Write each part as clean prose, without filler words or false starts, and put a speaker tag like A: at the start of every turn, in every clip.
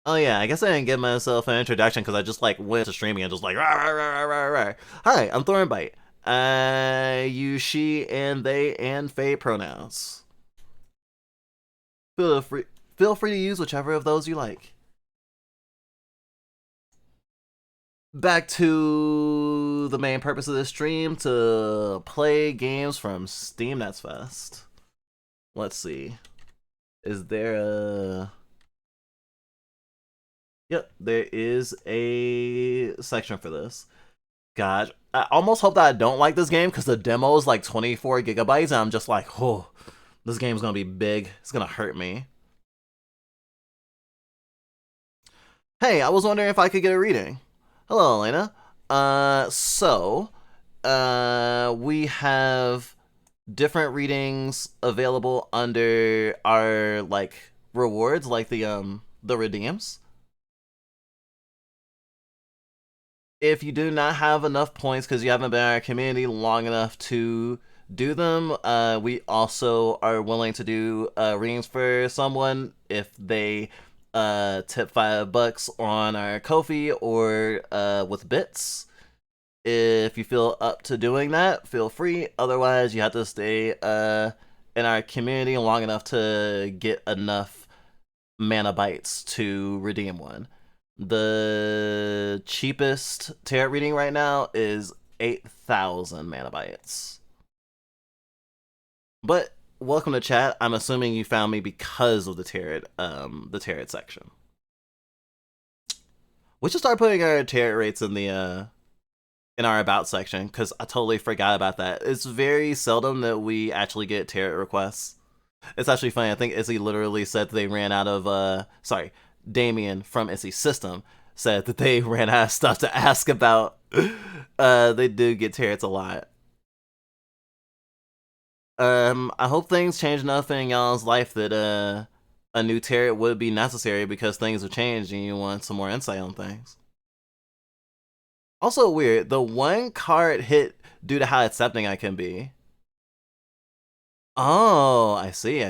A: Oh yeah, I guess I didn't give myself an introduction because I just like went to streaming and just like rah, rah, rah, rah, rah, rah. Hi, I'm Thornbyte. I use she and they and they pronouns. Feel free feel free to use whichever of those you like. Back to the main purpose of this stream to play games from Steam Next Fest. Let's see. Is there a Yep, there is a section for this. God, I almost hope that I don't like this game because the demo is like 24 gigabytes, and I'm just like, oh, this game's gonna be big. It's gonna hurt me. Hey, I was wondering if I could get a reading. Hello, Elena. We have different readings available under our like rewards, like the redeems. If you do not have enough points because you haven't been in our community long enough to do them, we also are willing to do readings for someone if they tip $5 on our Ko-fi or with bits. If you feel up to doing that, feel free. Otherwise, you have to stay in our community long enough to get enough mana bytes to redeem one. The cheapest tarot reading right now is 8,000 mana bytes. But welcome to chat. I'm assuming you found me because of the tarot section. We should start putting our tarot rates in our about section because I totally forgot about that. It's very seldom that we actually get tarot requests. It's actually funny. I think Izzy literally said they ran out of Damien from Izzy's system said that they ran out of stuff to ask about. They do get tarots a lot. I hope things change enough in y'all's life that a new tarot would be necessary because things have changed and you want some more insight on things. Also weird, the one card hit due to how accepting I can be. Oh, I see.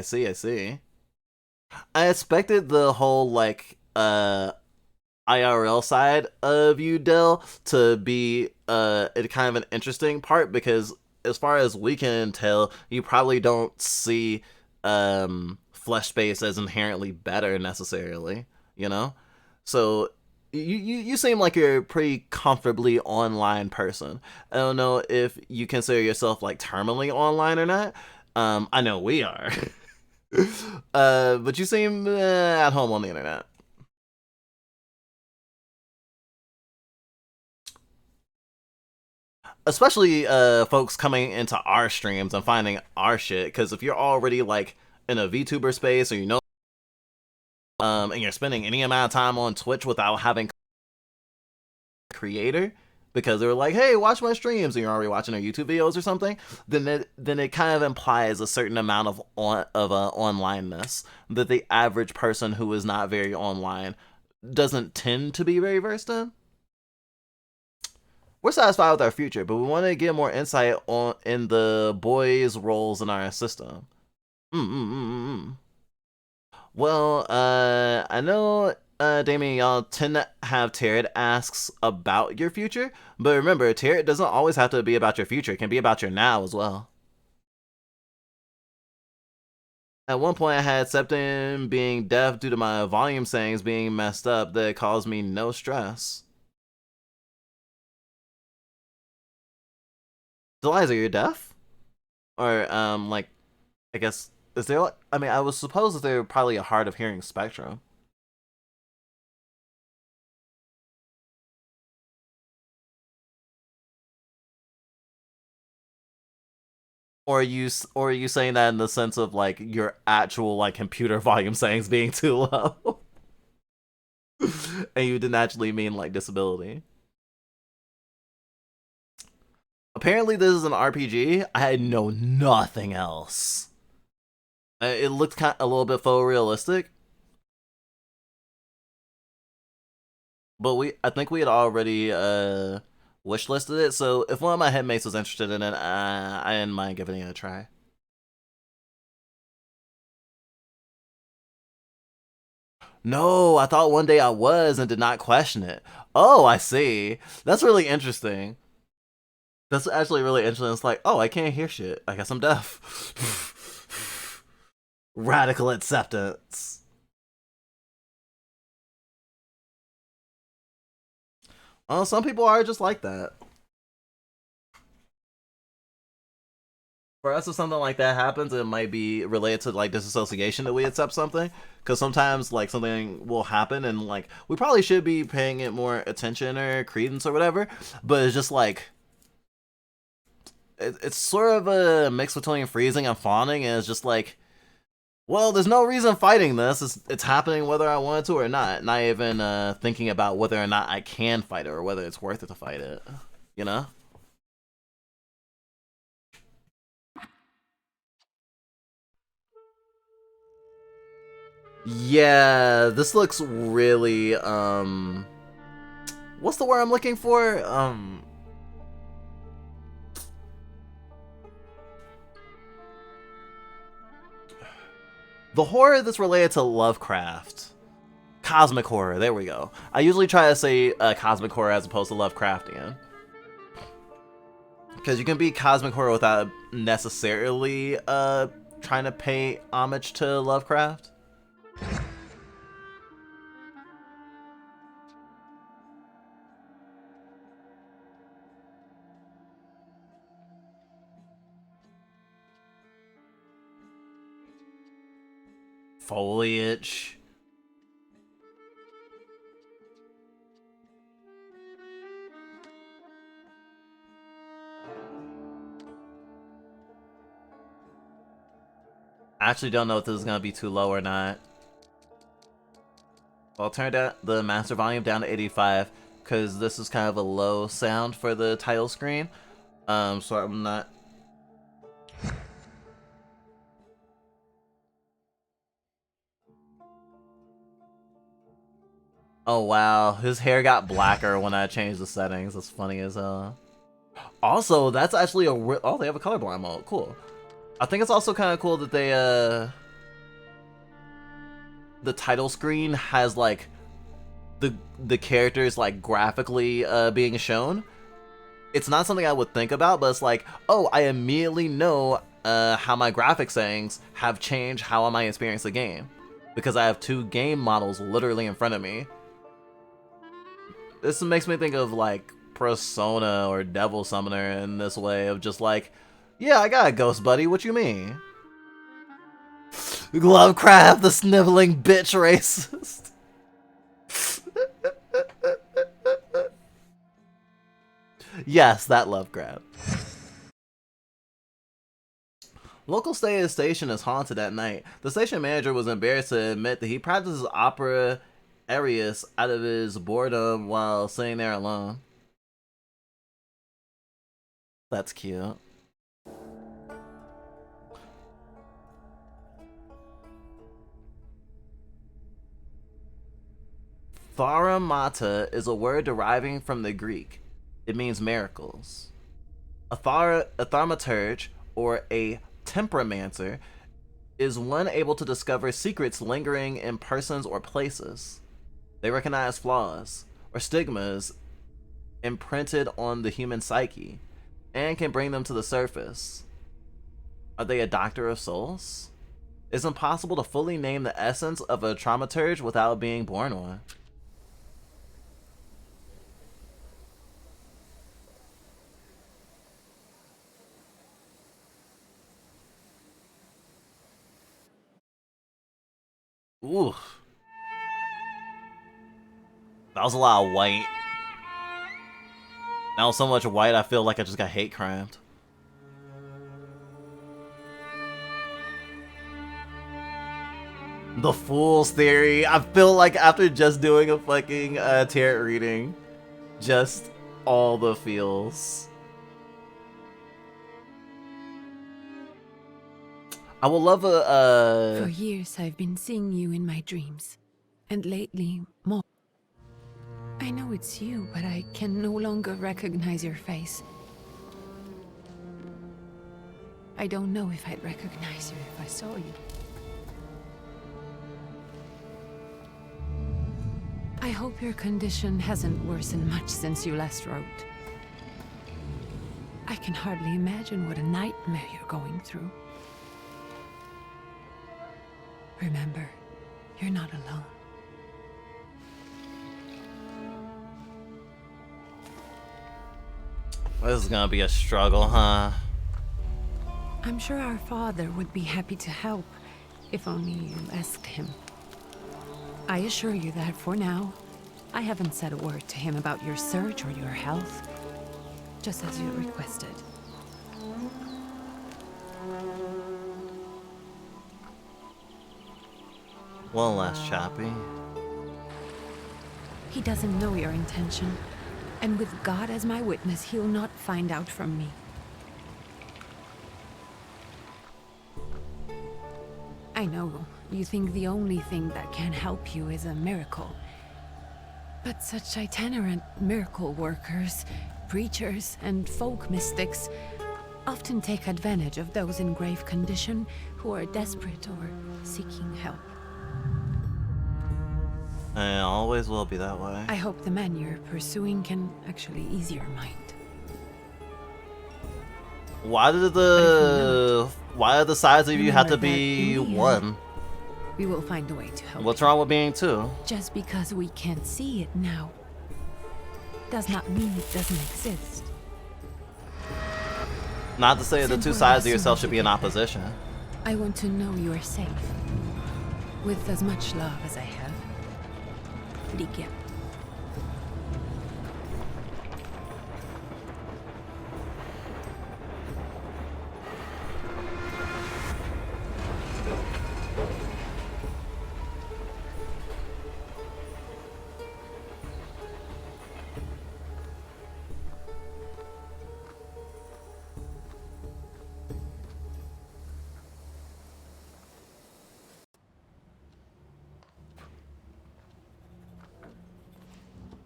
A: I expected the whole like IRL side of you, Dell, to be kind of an interesting part because as far as we can tell, you probably don't see flesh space as inherently better necessarily, you know? So you seem like you're a pretty comfortably online person. I don't know if you consider yourself like terminally online or not. I know we are. But you seem at home on the internet. Especially folks coming into our streams and finding our shit, because if you're already like in a VTuber space or and you're spending any amount of time on Twitch without having a creator because they're like, hey, watch my streams, and you're already watching their YouTube videos or something, then it kind of implies a certain amount of onlineness that the average person who is not very online doesn't tend to be very versed in. We're satisfied with our future, but we want to get more insight on in the boys' roles in our system. Mm. Well, I know, Damien, y'all tend to have tarot asks about your future, but remember, tarot doesn't always have to be about your future. It can be about your now as well. At one point, I had septum being deaf due to my volume settings being messed up that caused me no stress. Deliza, you're deaf? Or, like, I guess, is there, I mean, I would suppose that they're probably a hard of hearing spectrum. Or are you saying that in the sense of like your actual like computer volume settings being too low? And you didn't actually mean like disability. Apparently this is an RPG. I know nothing else. It looked kind of a little bit photorealistic, but I think we had already wish listed it. So if one of my headmates was interested in it, I didn't mind giving it a try. No, I thought one day I was and did not question it. Oh, I see. That's really interesting. That's actually really interesting. It's like, oh, I can't hear shit. I guess I'm deaf. Radical acceptance. Oh, some people are just like that. For us, if something like that happens, it might be related to like disassociation that we accept something. Because sometimes like something will happen and like we probably should be paying it more attention or credence or whatever. But it's just like it's sort of a mix between freezing and fawning, and it's just like, well, there's no reason fighting this. It's happening whether I want to or not. Not even thinking about whether or not I can fight it or whether it's worth it to fight it. You know? Yeah, this looks really what's the word I'm looking for? The horror that's related to Lovecraft. Cosmic horror, there we go. I usually try to say cosmic horror as opposed to Lovecraftian. Because you can be cosmic horror without necessarily trying to pay homage to Lovecraft. Foliage. I actually don't know if this is going to be too low or not. I'll turn the master volume down to 85 because this is kind of a low sound for the title screen. So I'm not... Oh wow, his hair got blacker when I changed the settings. That's funny as hell. Also, that's actually a... Oh, they have a colorblind mode. Cool. I think it's also kind of cool that they, the title screen has, like, the characters, like, graphically, being shown. It's not something I would think about, but it's like, oh, I immediately know, how my graphic settings have changed how I might experience the game. Because I have two game models literally in front of me. This makes me think of, like, Persona or Devil Summoner in this way of just like, yeah, I got a ghost buddy, what you mean? Lovecraft, the sniveling bitch racist. Yes, that Lovecraft. Local station is haunted at night. The station manager was embarrassed to admit that he practices opera arias out of his boredom while sitting there alone. That's cute. Thaumaturge is a word deriving from the Greek. It means miracles. A thaumaturge, or a temperamancer, is one able to discover secrets lingering in persons or places. They recognize flaws or stigmas imprinted on the human psyche and can bring them to the surface. Are they a doctor of souls? It's impossible to fully name the essence of a thaumaturge without being born one. Ooh. That was a lot of white. That was so much white, I feel like I just got hate crimed. The Fool's Theory. I feel like after just doing a fucking tarot reading, just all the feels. I would love a,
B: For years I've been seeing you in my dreams. And lately, more. I know it's you, but I can no longer recognize your face. I don't know if I'd recognize you if I saw you. I hope your condition hasn't worsened much since you last wrote. I can hardly imagine what a nightmare you're going through. Remember, you're not alone.
A: This is gonna be a struggle, huh?
B: I'm sure our father would be happy to help, if only you asked him. I assure you that for now, I haven't said a word to him about your search or your health, just as you requested.
A: One last choppy.
B: He doesn't know your intention, and with God as my witness, he'll not find out from me. I know you think the only thing that can help you is a miracle. But such itinerant miracle workers, preachers, and folk mystics often take advantage of those in grave condition who are desperate or seeking help.
A: And it always will be that way.
B: I hope the man you're pursuing can actually ease your mind.
A: Why did the sides of you have to be one?
B: We will find a way to help.
A: What's wrong with being two?
B: Just because we can't see it now does not mean it doesn't exist.
A: Not to say the two sides of yourself should be in opposition.
B: I want to know you are safe. With as much love as I have. Ligge.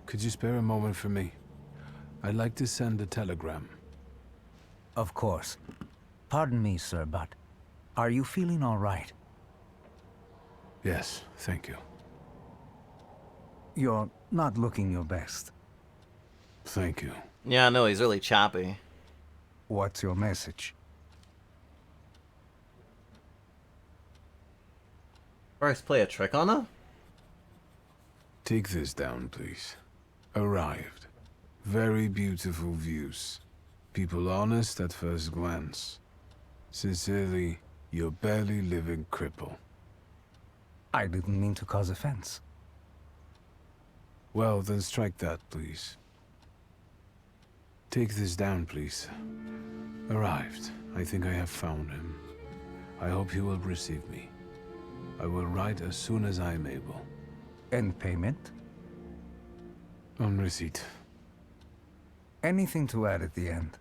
C: Could you spare a moment for me? I'd like to send a telegram.
D: Of course. Pardon me, sir, but are you feeling all right?
C: Yes, thank you.
D: You're not looking your best.
C: Thank you.
A: Yeah, I know, he's really choppy.
D: What's your message?
A: First, play a trick on her?
C: Take this down, please. Arrived. Very beautiful views. People honest at first glance. Sincerely, your barely living cripple.
D: I didn't mean to cause offense.
C: Well, then strike that, please. Take this down, please. Arrived. I think I have found him. I hope he will receive me. I will write as soon as I am able.
D: And payment?
C: On receipt.
D: Anything to add at the end?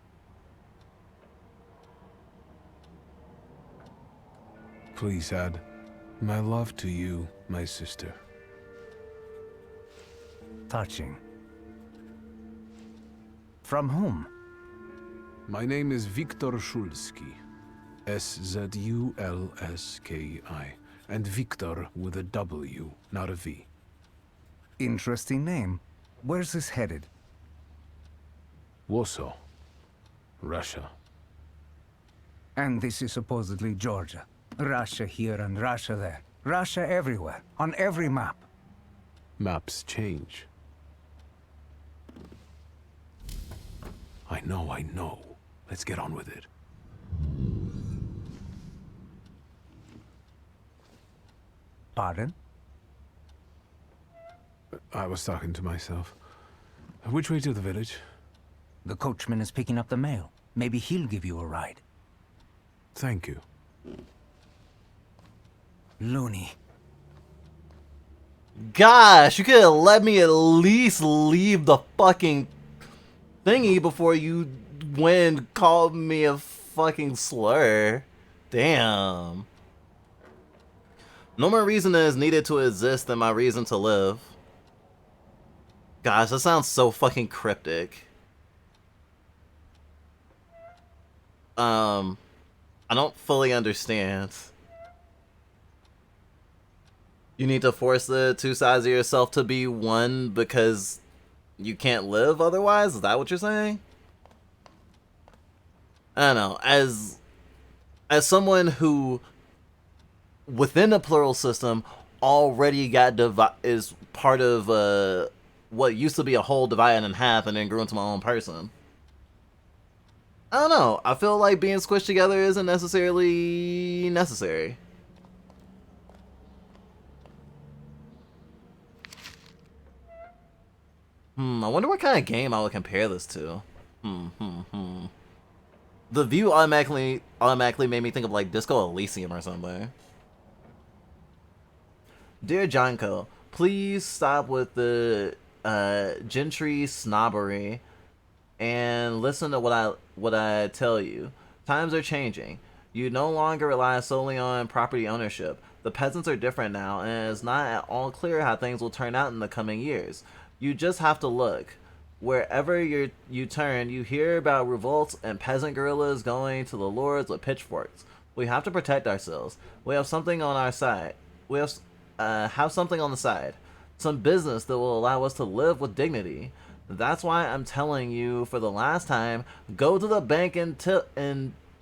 C: Please add, my love to you, my sister.
D: Touching. From whom?
C: My name is Viktor Szulski. S-Z-U-L-S-K-I. And Viktor with a W, not a V.
D: Interesting name. Where's this headed?
C: Warsaw. Russia.
D: And this is supposedly Georgia. Russia here and Russia there. Russia everywhere, on every map.
C: Maps change. I know. Let's get on with it.
D: Pardon?
C: I was talking to myself. Which way to the village?
D: The coachman is picking up the mail. Maybe he'll give you a ride.
C: Thank you.
D: Loony.
A: Gosh, you could have let me at least leave the fucking thingy before you went and called me a fucking slur. Damn. No more reason is needed to exist than my reason to live. Gosh, that sounds so fucking cryptic. I don't fully understand. You need to force the two sides of yourself to be one because you can't live otherwise? Is that what you're saying? I don't know. As someone who within a plural system already got is part of what used to be a whole divided in half and then grew into my own person. I don't know. I feel like being squished together isn't necessarily necessary. I wonder what kind of game I would compare this to. The view automatically made me think of like Disco Elysium or something. Dear Jonko, please stop with the gentry snobbery and listen to what I tell you. Times are changing. You no longer rely solely on property ownership. The peasants are different now, and it's not at all clear how things will turn out in the coming years. You just have to look. Wherever you turn, you hear about revolts and peasant guerrillas going to the lords with pitchforks. We have to protect ourselves. We have something on our side. We have something on the side. Some business that will allow us to live with dignity. That's why I'm telling you for the last time, go to the bank in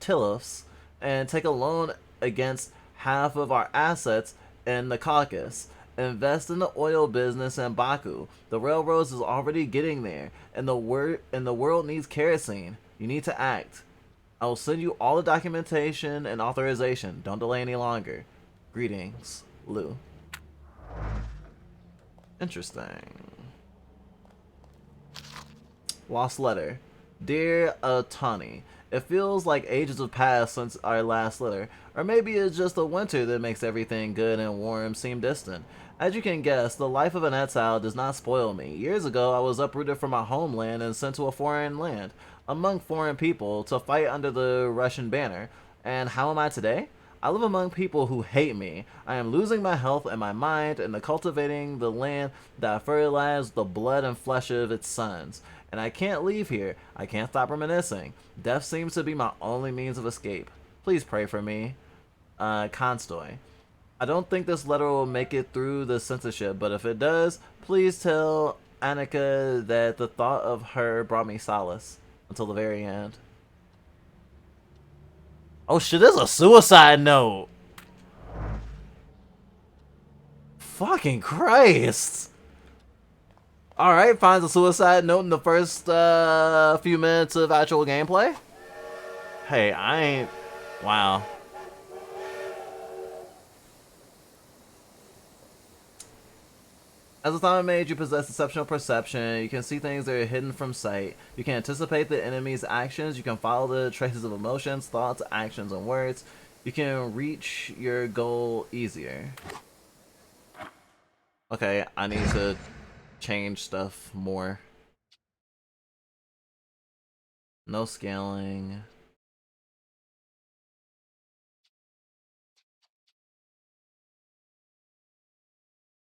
A: Tilifs and take a loan against half of our assets in the Caucasus. Invest in the oil business in Baku. The railroads is already getting there, and the world needs kerosene. You need to act. I will send you all the documentation and authorization. Don't delay any longer. Greetings, Lou. Interesting. Lost letter. Dear Otani, it feels like ages have passed since our last letter, or maybe it's just the winter that makes everything good and warm seem distant. As you can guess, the life of an exile does not spoil me. Years ago, I was uprooted from my homeland and sent to a foreign land, among foreign people, to fight under the Russian banner. And how am I today? I live among people who hate me. I am losing my health and my mind and cultivating the land that fertilized the blood and flesh of its sons. And I can't leave here. I can't stop reminiscing. Death seems to be my only means of escape. Please pray for me. Constoy. I don't think this letter will make it through the censorship, but if it does, please tell Annika that the thought of her brought me solace until the very end. Oh shit, this is a suicide note. Fucking Christ. Alright, finds a suicide note in the first few minutes of actual gameplay. Hey, I ain't... Wow. As a Thaumaturge mage, you possess exceptional perception. You can see things that are hidden from sight. You can anticipate the enemy's actions. You can follow the traces of emotions, thoughts, actions, and words. You can reach your goal easier. Okay, I need to change stuff more. No scaling.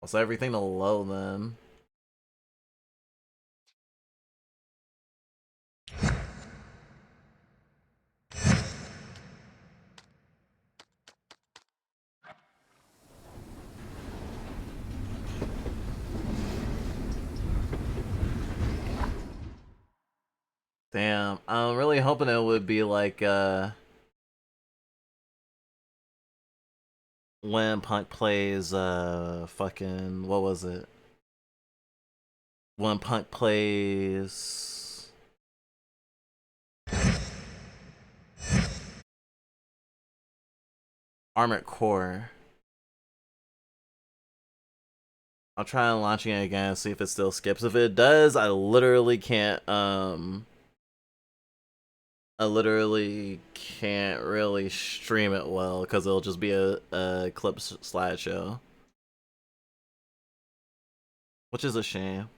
A: So everything to low then. Damn, I'm really hoping it would be like when Punk plays fucking what was it? When Punk plays Armored Core. I'll try launching it again, see if it still skips. If it does, I literally can't really stream it well because it'll just be a clip slideshow. Which is a shame.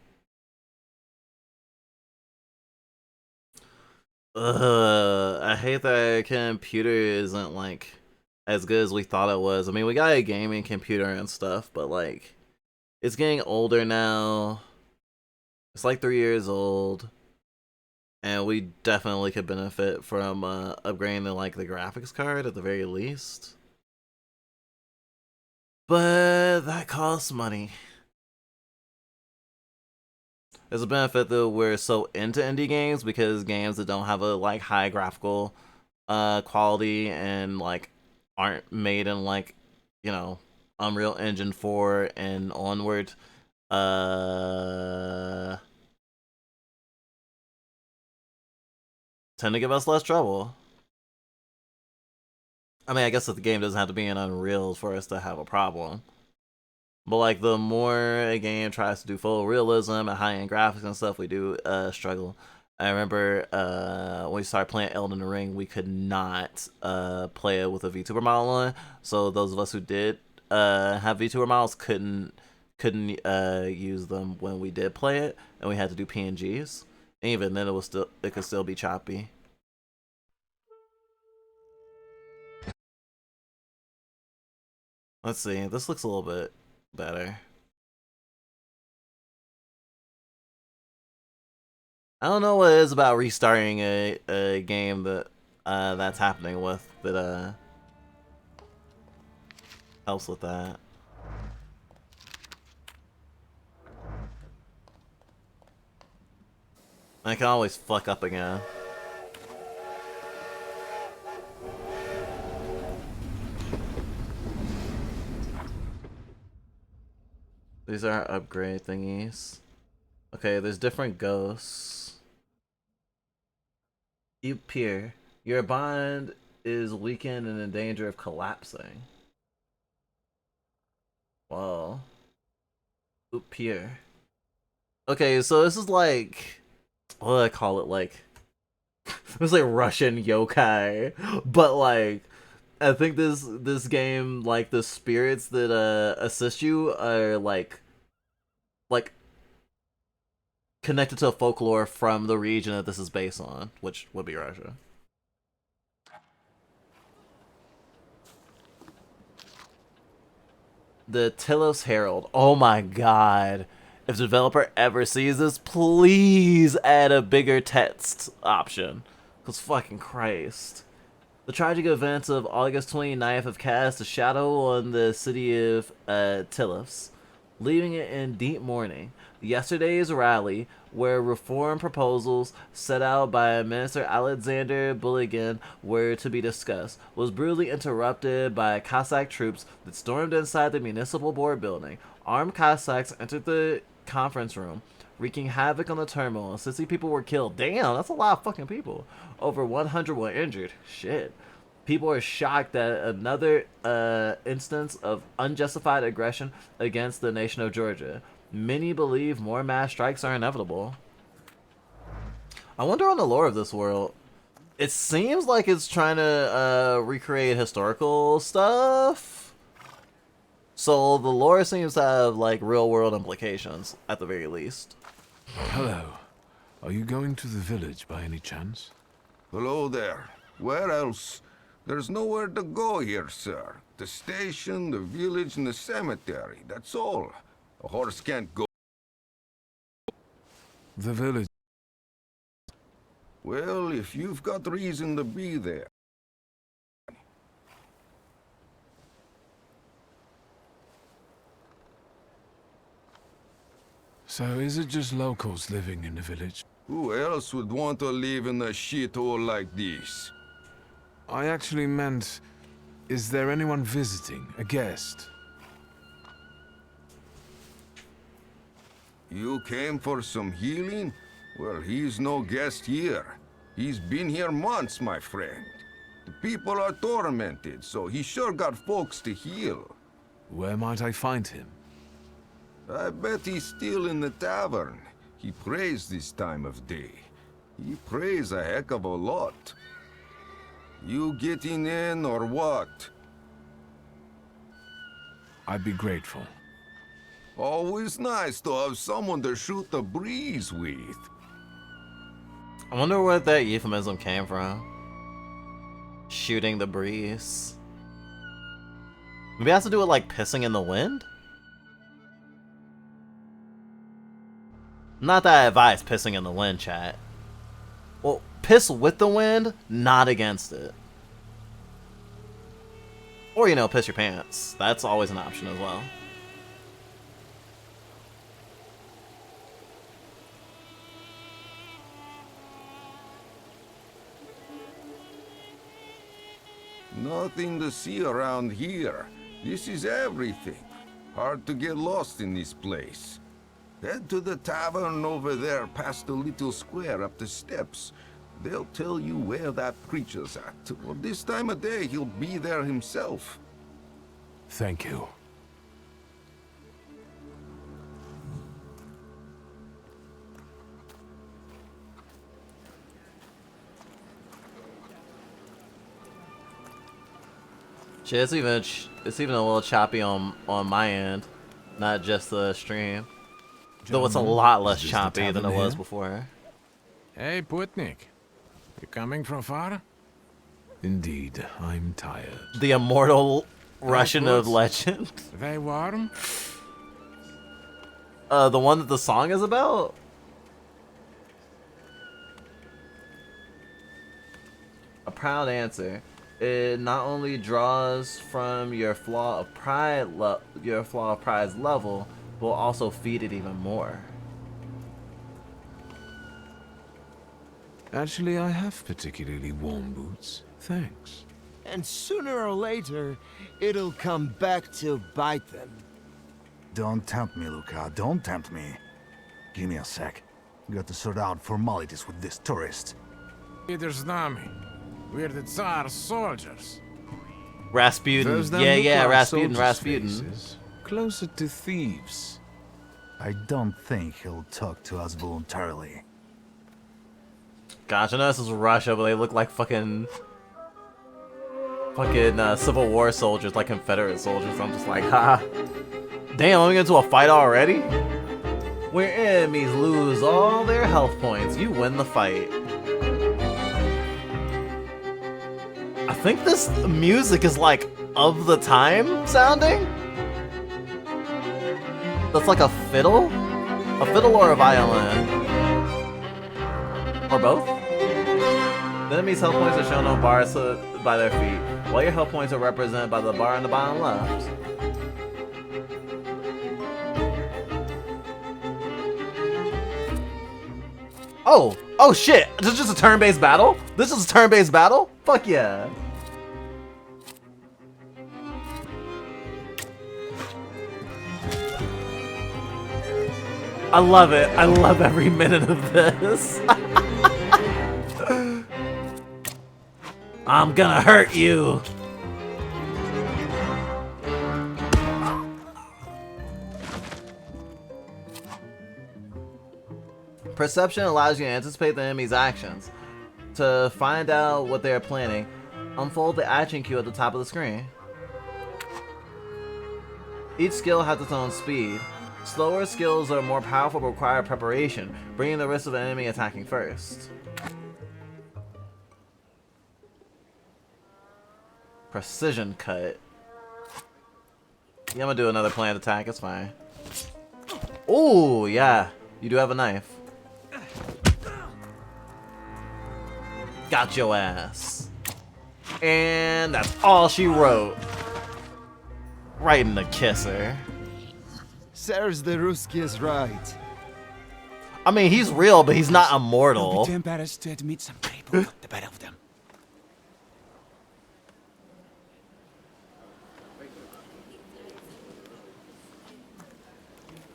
A: I hate that our computer isn't like as good as we thought it was. I mean, we got a gaming computer and stuff, but like it's getting older now. It's like 3 years old. And we definitely could benefit from upgrading to like the graphics card at the very least. But that costs money. There's a benefit that we're so into indie games, because games that don't have a like high graphical quality and like aren't made in like, you know, Unreal Engine 4 and onward tend to give us less trouble. I mean, I guess that the game doesn't have to be in Unreal for us to have a problem. But like the more a game tries to do full realism and high-end graphics and stuff, we do struggle. I remember when we started playing Elden Ring, we could not play it with a VTuber model on. So those of us who did have VTuber models couldn't use them when we did play it, and we had to do PNGs. And even then, it could still be choppy. Let's see. This looks a little bit better. I don't know what it is about restarting a game that that's happening with that helps with that. I can always fuck up again. These are upgrade thingies. Okay, there's different ghosts. You peer. Your bond is weakened and in danger of collapsing. Whoa. Oop, peer. Okay, so this is like, what do I call it? Like, it's like Russian yokai, but like, I think this game, like the spirits that assist you are like connected to folklore from the region that this is based on, which would be Russia. The Telos Herald. Oh my god. If the developer ever sees this, please add a bigger text option. Cause fucking Christ. The tragic events of August 29th have cast a shadow on the city of Telos, leaving it in deep mourning. Yesterday's rally, where reform proposals set out by Minister Alexander Buligin were to be discussed, was brutally interrupted by Cossack troops that stormed inside the municipal board building. Armed Cossacks entered the conference room, wreaking havoc on the turmoil. 60 people were killed. Damn, that's a lot of fucking people. Over 100 were injured. Shit. People are shocked that another instance of unjustified aggression against the nation of Georgia. Many believe more mass strikes are inevitable. I wonder on the lore of this world. It seems like it's trying to recreate historical stuff. So the lore seems to have like real world implications at the very least.
C: Hello. Are you going to the village by any chance?
E: Hello there. Where else? There's nowhere to go here, sir. The station, the village, and the cemetery. That's all. A horse can't go.
C: The village.
E: Well, if you've got reason to be there.
C: So is it just locals living in the village?
E: Who else would want to live in a shithole like this?
C: I actually meant, is there anyone visiting, a guest?
E: You came for some healing? Well, he's no guest here. He's been here months, my friend. The people are tormented, so he sure got folks to heal.
C: Where might I find him?
E: I bet he's still in the tavern. He prays this time of day. He prays a heck of a lot. You getting in or what?
C: I'd be grateful.
E: Always nice to have someone to shoot the breeze with.
A: I wonder where that euphemism came from. Shooting the breeze. Maybe it has to do with like pissing in the wind? Not that I advise pissing in the wind, chat. Well, piss with the wind, not against it. Or, you know, piss your pants. That's always an option as well.
E: Nothing to see around here. This is everything. Hard to get lost in this place. Head to the tavern over there past the little square up the steps. They'll tell you where that preacher's at. Well, this time of day, he'll be there himself.
C: Thank you.
A: Shit, it's even a little choppy on my end, not just the stream. Though it's a lot less choppy than it was before.
F: Hey, Putnik. You coming from far?
C: Indeed, I'm tired.
A: The immortal Russian of legend.
F: They warm?
A: The one that the song is about? A proud answer. It not only draws from your flaw of pride level, but will also feed it even more.
C: Actually, I have particularly warm boots. Thanks.
G: And sooner or later, it'll come back to bite them.
H: Don't tempt me, Luca. Don't tempt me. Give me a sec. Got to sort out formalities with this tourist.
F: Peter Znami. We're the Tsar's soldiers.
A: Rasputin.
C: Those that
A: Yeah,
C: look
A: yeah,
C: like
A: Rasputin,
C: soldiers'
A: Rasputin.
C: faces, closer to thieves.
H: I don't think he'll talk to us voluntarily.
A: Gosh, I know this is Russia, but they look like fucking Civil War soldiers, like Confederate soldiers. I'm just like, ha. Damn, we get into a fight already? Where enemies lose all their health points, you win the fight. I think this music is like of the time sounding? That's like a fiddle? A fiddle or a violin? Or both? The enemy's health points are shown on bars by their feet, while your health points are represented by the bar on the bottom left. Oh shit! This is just a turn-based battle? This is a turn-based battle? Fuck yeah. I love it. I love every minute of this. I'm gonna hurt you. Perception allows you to anticipate the enemy's actions. To find out what they are planning, unfold the action queue at the top of the screen. Each skill has its own speed. Slower skills are more powerful but require preparation, bringing the risk of the enemy attacking first. Precision cut. Yeah, I'm gonna do another planned attack, it's fine. Ooh, yeah, you do have a knife. Got your ass. And that's all she wrote. Right in the kisser.
G: Serge the Ruski is right.
A: I mean, he's real, but he's not immortal.
I: I'll be too embarrassed to admit some people got the better of them.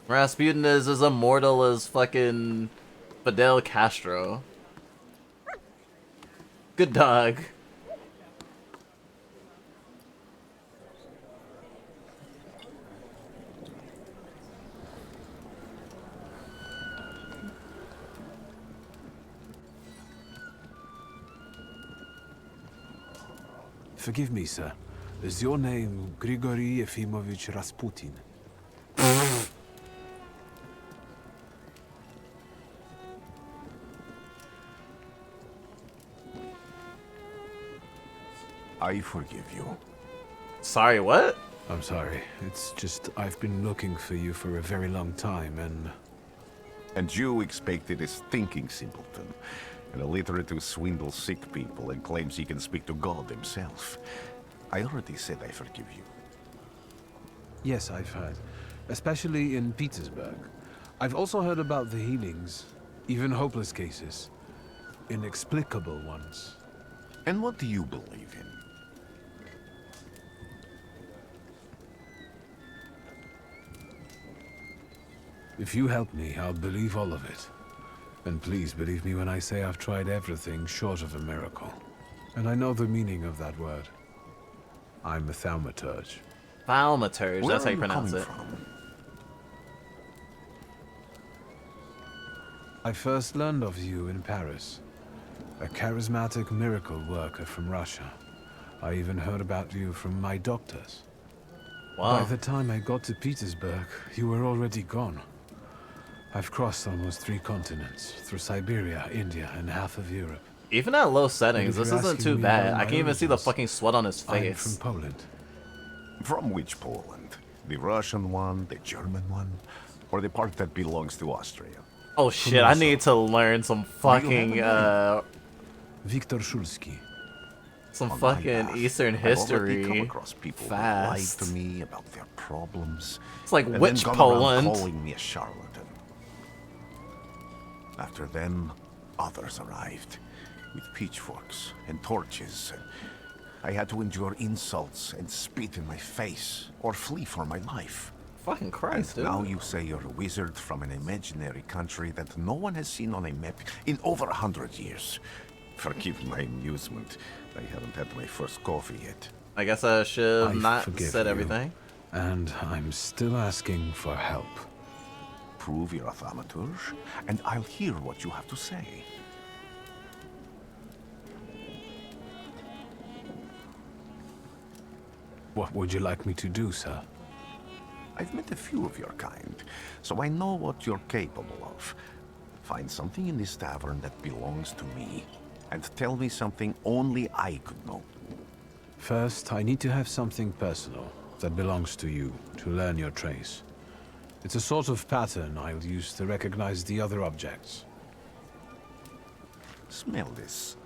A: Rasputin is as immortal as fucking Fidel Castro. Good dog.
C: Forgive me, sir. Is your name Grigory Yefimovich Rasputin?
H: I forgive you.
A: Sorry, what?
C: I'm sorry. It's just I've been looking for you for a very long time, and...
J: And you expected a thinking simpleton, an illiterate who swindles sick people and claims he can speak to God himself. I already said I forgive you.
C: Yes, I've heard. Especially in Petersburg. I've also heard about the healings. Even hopeless cases. Inexplicable ones.
J: And what do you believe in?
C: If you help me, I'll believe all of it. And please believe me when I say I've tried everything short of a miracle. And I know the meaning of that word. I'm a thaumaturge.
A: Thaumaturge,
J: Where
A: that's how
J: are
A: you pronounce
J: coming
A: it.
J: from?
C: I first learned of you in Paris. A charismatic miracle worker from Russia. I even heard about you from my doctors. By
A: Wow.
C: the time I got to Petersburg, you were already gone. I've crossed almost 3 continents, through Siberia, India, and half of Europe.
A: Even at low
C: And
A: settings,
C: if
A: this
C: you're
A: isn't
C: asking
A: too
C: me
A: bad.
C: about
A: I
C: my
A: can even see the
C: origins,
A: fucking sweat on his
C: I'm from
A: face.
C: Poland.
J: From which Poland? The Russian one, the German one, or the part that belongs to Austria?
A: Oh shit, I need to learn some fucking
C: Viktor Szulski.
A: some
J: On my
A: fucking
J: path,
A: Eastern
J: I've already come
A: history
J: across people who lied
A: fast.
J: to me about their problems.
A: It's like
J: and
A: which
J: then gone around
A: Poland?
J: calling me a charlatan. After them, others arrived with pitchforks and torches. And I had to endure insults and spit in my face or flee for my life.
A: Fucking Christ,
J: And
A: dude.
J: now you say you're a wizard from an imaginary country that no one has seen on a map in over 100 years. Forgive my amusement. I haven't had my first coffee yet.
A: I guess I should
C: I
A: have not
C: forgive
A: said
C: you.
A: everything.
C: And I'm still asking for help.
J: Prove you're a thaumaturge, and I'll hear what you have to say.
C: What would you like me to do, sir?
J: I've met a few of your kind, so I know what you're capable of. Find something in this tavern that belongs to me, and tell me something only I could know.
C: First, I need to have something personal that belongs to you to learn your trace. It's a sort of pattern I'll use to recognize the other objects.
J: Smell this.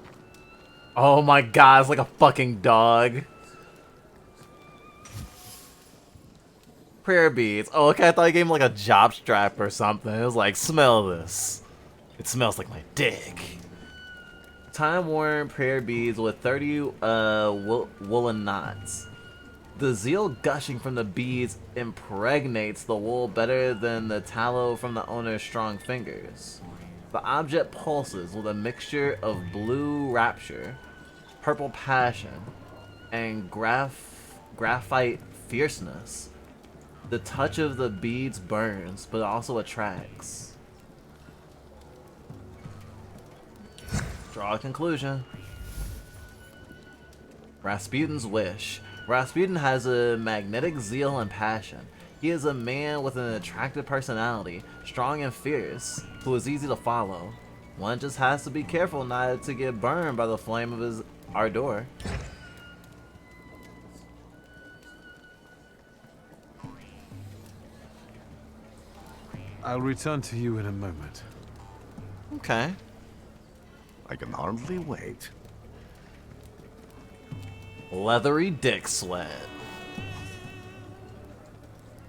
A: Oh my god, it's like a fucking dog. Prayer beads. Oh, okay, I thought you gave him like a job strap or something. It was like, smell this. It smells like my dick. Time-worn prayer beads with 30 woolen knots. The zeal gushing from the beads impregnates the wool better than the tallow from the owner's strong fingers. The object pulses with a mixture of blue rapture, purple passion, and graphite fierceness. The touch of the beads burns, but also attracts. Draw a conclusion. Rasputin's wish. Rasputin has a magnetic zeal and passion. He is a man with an attractive personality, strong and fierce, who is easy to follow. One just has to be careful not to get burned by the flame of his ardor.
C: I'll return to you in a moment.
A: Okay.
J: I can hardly wait.
A: Leathery dick sweat.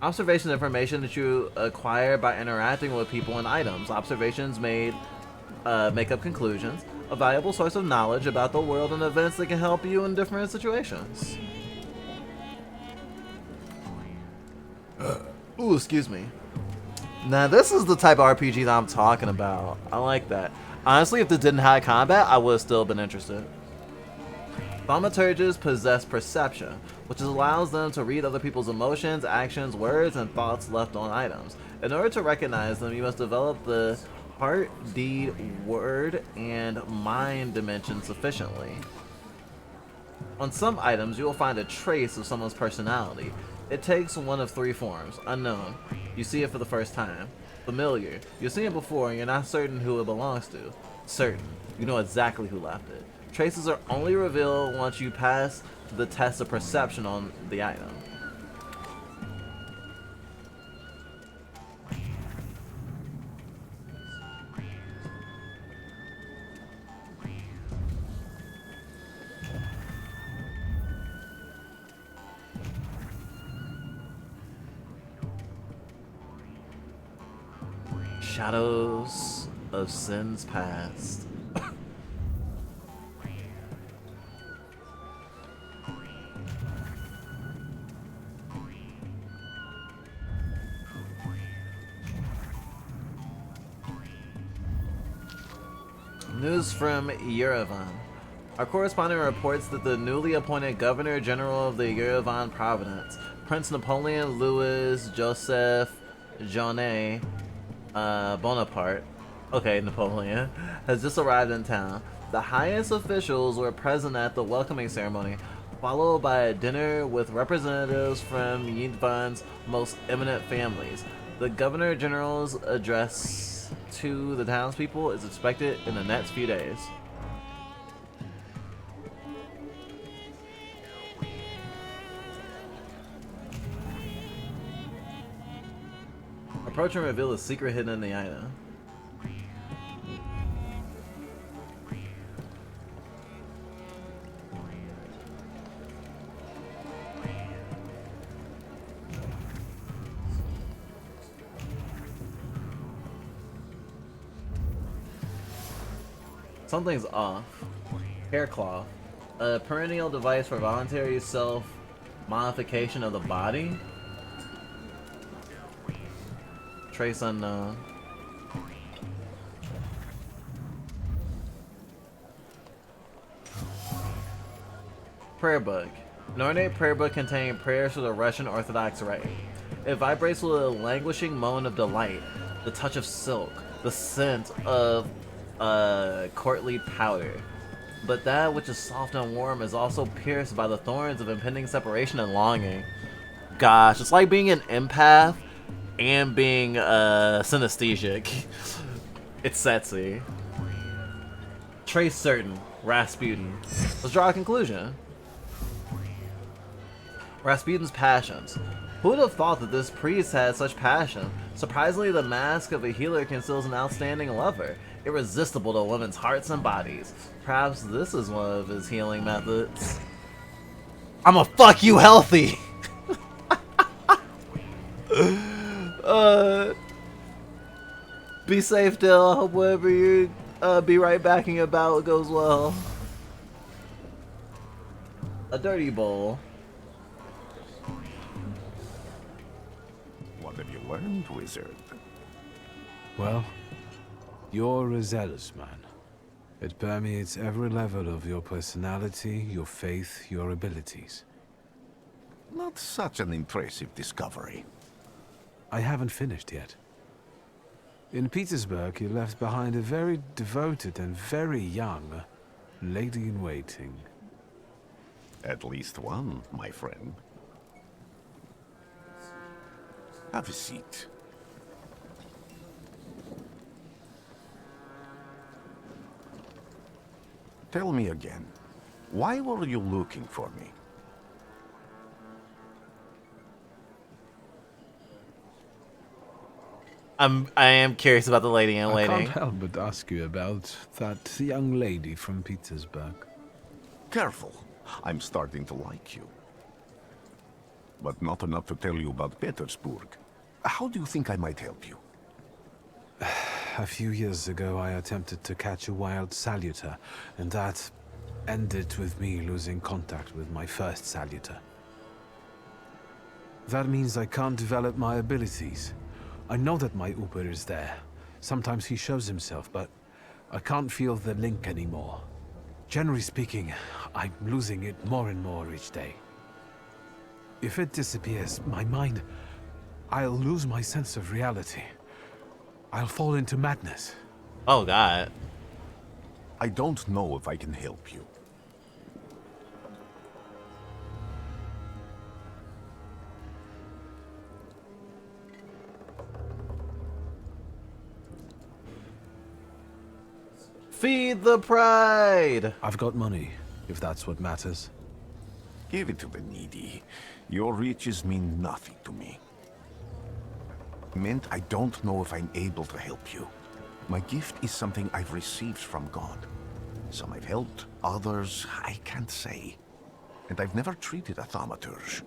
A: Observation information that you acquire by interacting with people and items. Observations made make up conclusions. A valuable source of knowledge about the world and events that can help you in different situations. Ooh, excuse me. Now this is the type of RPG that I'm talking about. I like that. Honestly, if this didn't have combat, I would have still been interested. Thaumaturges possess perception, which allows them to read other people's emotions, actions, words, and thoughts left on items. In order to recognize them, you must develop the heart, deed, word, and mind dimensions sufficiently. On some items, you will find a trace of someone's personality. It takes one of 3 forms. Unknown. You see it for the first time. Familiar. You've seen it before and you're not certain who it belongs to. Certain. You know exactly who left it. Traces are only revealed once you pass the test of perception on the item. Shadows of sins past. News from Yerevan. Our correspondent reports that the newly appointed Governor General of the Yerevan Province, Prince Napoleon Louis Joseph Jaunet Bonaparte, okay, Napoleon, has just arrived in town. The highest officials were present at the welcoming ceremony, followed by a dinner with representatives from Yidvan's most eminent families. The Governor General's address to the townspeople is expected in the next few days. Approach and reveal a secret hidden in the item. Something's off. Hair cloth. A perennial device for voluntary self-modification of the body? Trace unknown. Prayer book. An ornate prayer book containing prayers for the Russian Orthodox Rite. It vibrates with a languishing moan of delight, the touch of silk, the scent of courtly powder. But that which is soft and warm is also pierced by the thorns of impending separation and longing. Gosh, it's like being an empath and being synesthesic. It's sexy. Trace certain. Rasputin. Let's draw a conclusion. Rasputin's passions. Who would have thought that this priest had such passion? Surprisingly, the mask of a healer conceals an outstanding lover, irresistible to women's hearts and bodies. Perhaps this is one of his healing methods. I'ma fuck you healthy! Be safe, Dill. I hope whatever you be right backing about goes well. A dirty bowl.
J: What have you learned, wizard?
C: Well, you're a zealous man. It permeates every level of your personality, your faith, your abilities.
J: Not such an impressive discovery.
C: I haven't finished yet. In Petersburg, you left behind a very devoted and very young lady-in-waiting.
J: At least one, my friend. Have a seat. Tell me again, why were you looking for me?
A: I am curious about the lady in
C: I
A: waiting.
C: can't help but ask you about that young lady from Petersburg.
J: Careful, I'm starting to like you. But not enough to tell you about Petersburg. How do you think I might help you?
C: A few years ago, I attempted to catch a wild saluter, and that ended with me losing contact with my first saluter. That means I can't develop my abilities. I know that my Uber is there. Sometimes he shows himself, but I can't feel the link anymore. Generally speaking, I'm losing it more and more each day. If it disappears, my mind, I'll lose my sense of reality. I'll fall into madness.
A: Oh, God.
J: I don't know if I can help you.
A: Feed the pride!
C: I've got money, if that's what matters.
J: Give it to the needy. Your riches mean nothing to me. Mint, I don't know if I'm able to help you. My gift is something I've received from God. Some I've helped, others I can't say. And I've never treated a thaumaturge.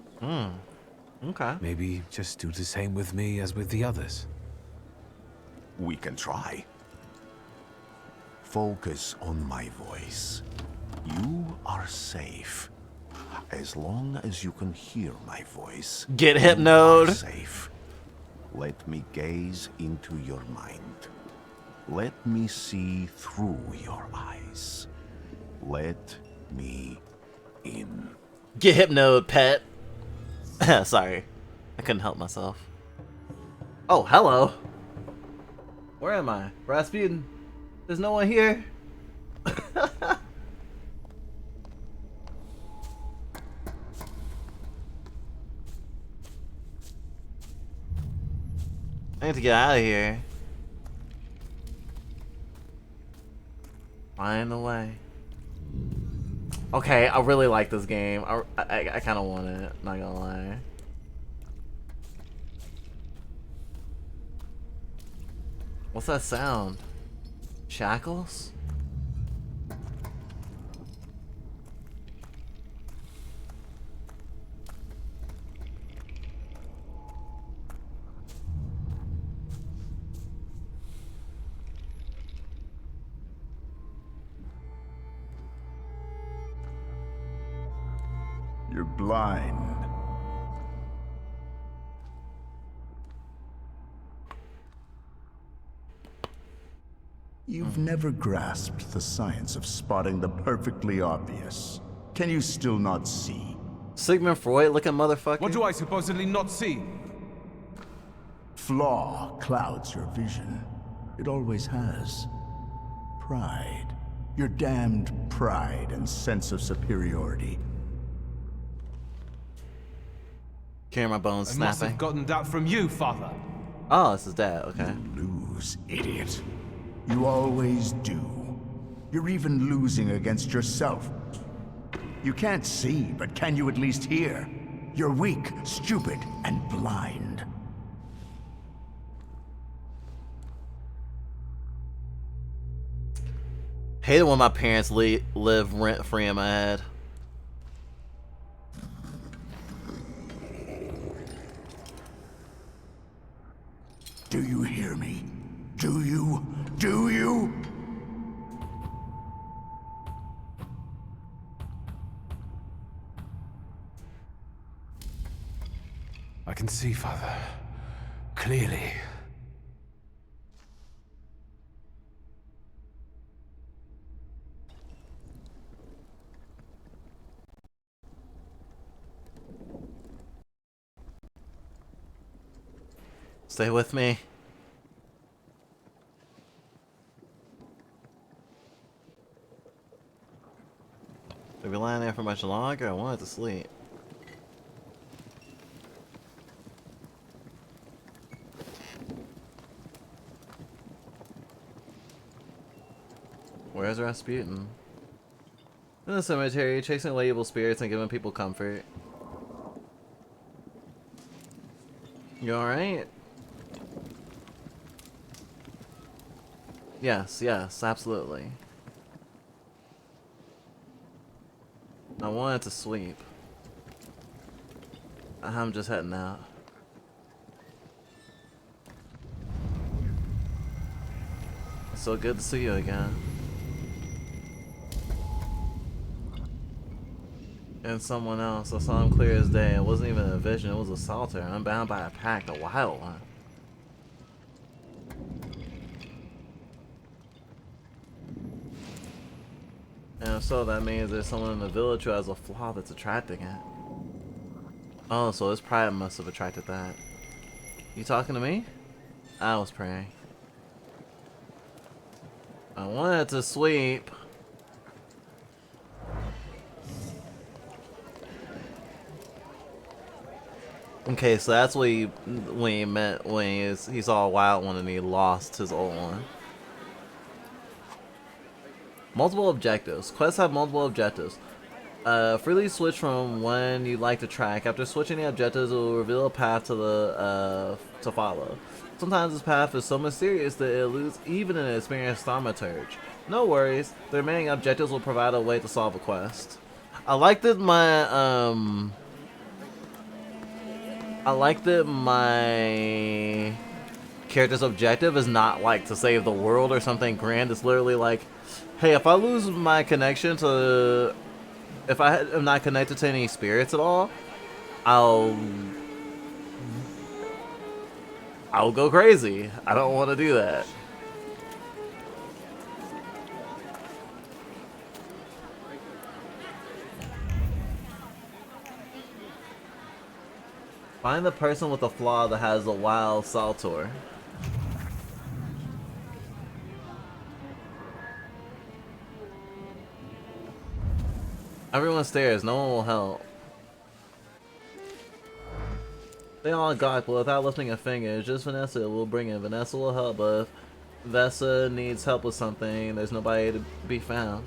A: Okay.
C: Maybe just do the same with me as with the others.
J: We can try. Focus on my voice. You are safe. As long as you can hear my voice,
A: Get
J: you are
A: hypnoed.
J: safe. Let me gaze into your mind. Let me see through your eyes. Let me in.
A: Get hypnoed, pet. Sorry. I couldn't help myself. Oh, hello. Where am I? Rasputin? There's no one here? I need to get out of here. Find a way. Okay, I really like this game. I kind of want it, not gonna lie. What's that sound? Shackles?
H: You're blind. You've never grasped the science of spotting the perfectly obvious. Can you still not see?
A: Sigmund Freud looking motherfucker.
K: What do I supposedly not see?
H: Flaw clouds your vision. It always has. Pride. Your damned pride and sense of superiority.
A: Hear my bones
K: I must
A: snapping.
K: have gotten that from you, Father.
A: Oh, this is Dad. Okay.
H: You lose, idiot. You always do. You're even losing against yourself. You can't see, but can you at least hear? You're weak, stupid, and blind.
A: Hate it when my parents live rent free in my head.
H: Do you hear me? Do you? Do you?
C: I can see, Father. Clearly.
A: Stay with me. If you're lying there for much longer, I wanted to sleep. Where's Rasputin? In the cemetery, chasing away evil spirits and giving people comfort. You alright? Yes, yes, absolutely. I wanted to sleep. I'm just heading out. It's so good to see you again. And someone else. I saw him clear as day. It wasn't even a vision, it was a solitaire. I'm bound by a pact, a wild one. And if so, that means there's someone in the village who has a flaw that's attracting it. Oh, so his pride must have attracted that. You talking to me? I was praying. I wanted to sleep. Okay, so that's what he meant when he saw a wild one and he lost his old one. Multiple objectives. Quests have multiple objectives. Freely switch from one you'd like to track. After switching the objectives, it will reveal a path to follow. Sometimes this path is so mysterious that it eludes even an experienced Thaumaturge. No worries, the remaining objectives will provide a way to solve a quest. I like that my character's objective is not like to save the world or something grand. It's literally like, hey, if I lose my connection to, if I am not connected to any spirits at all, I'll go crazy. I don't want to do that. Find the person with the flaw that has a wild Saltor. Everyone stares, no one will help. They all gawk, but without lifting a finger. Just Vanessa will bring in. Vanessa will help, but if Vessa needs help with something, there's nobody to be found.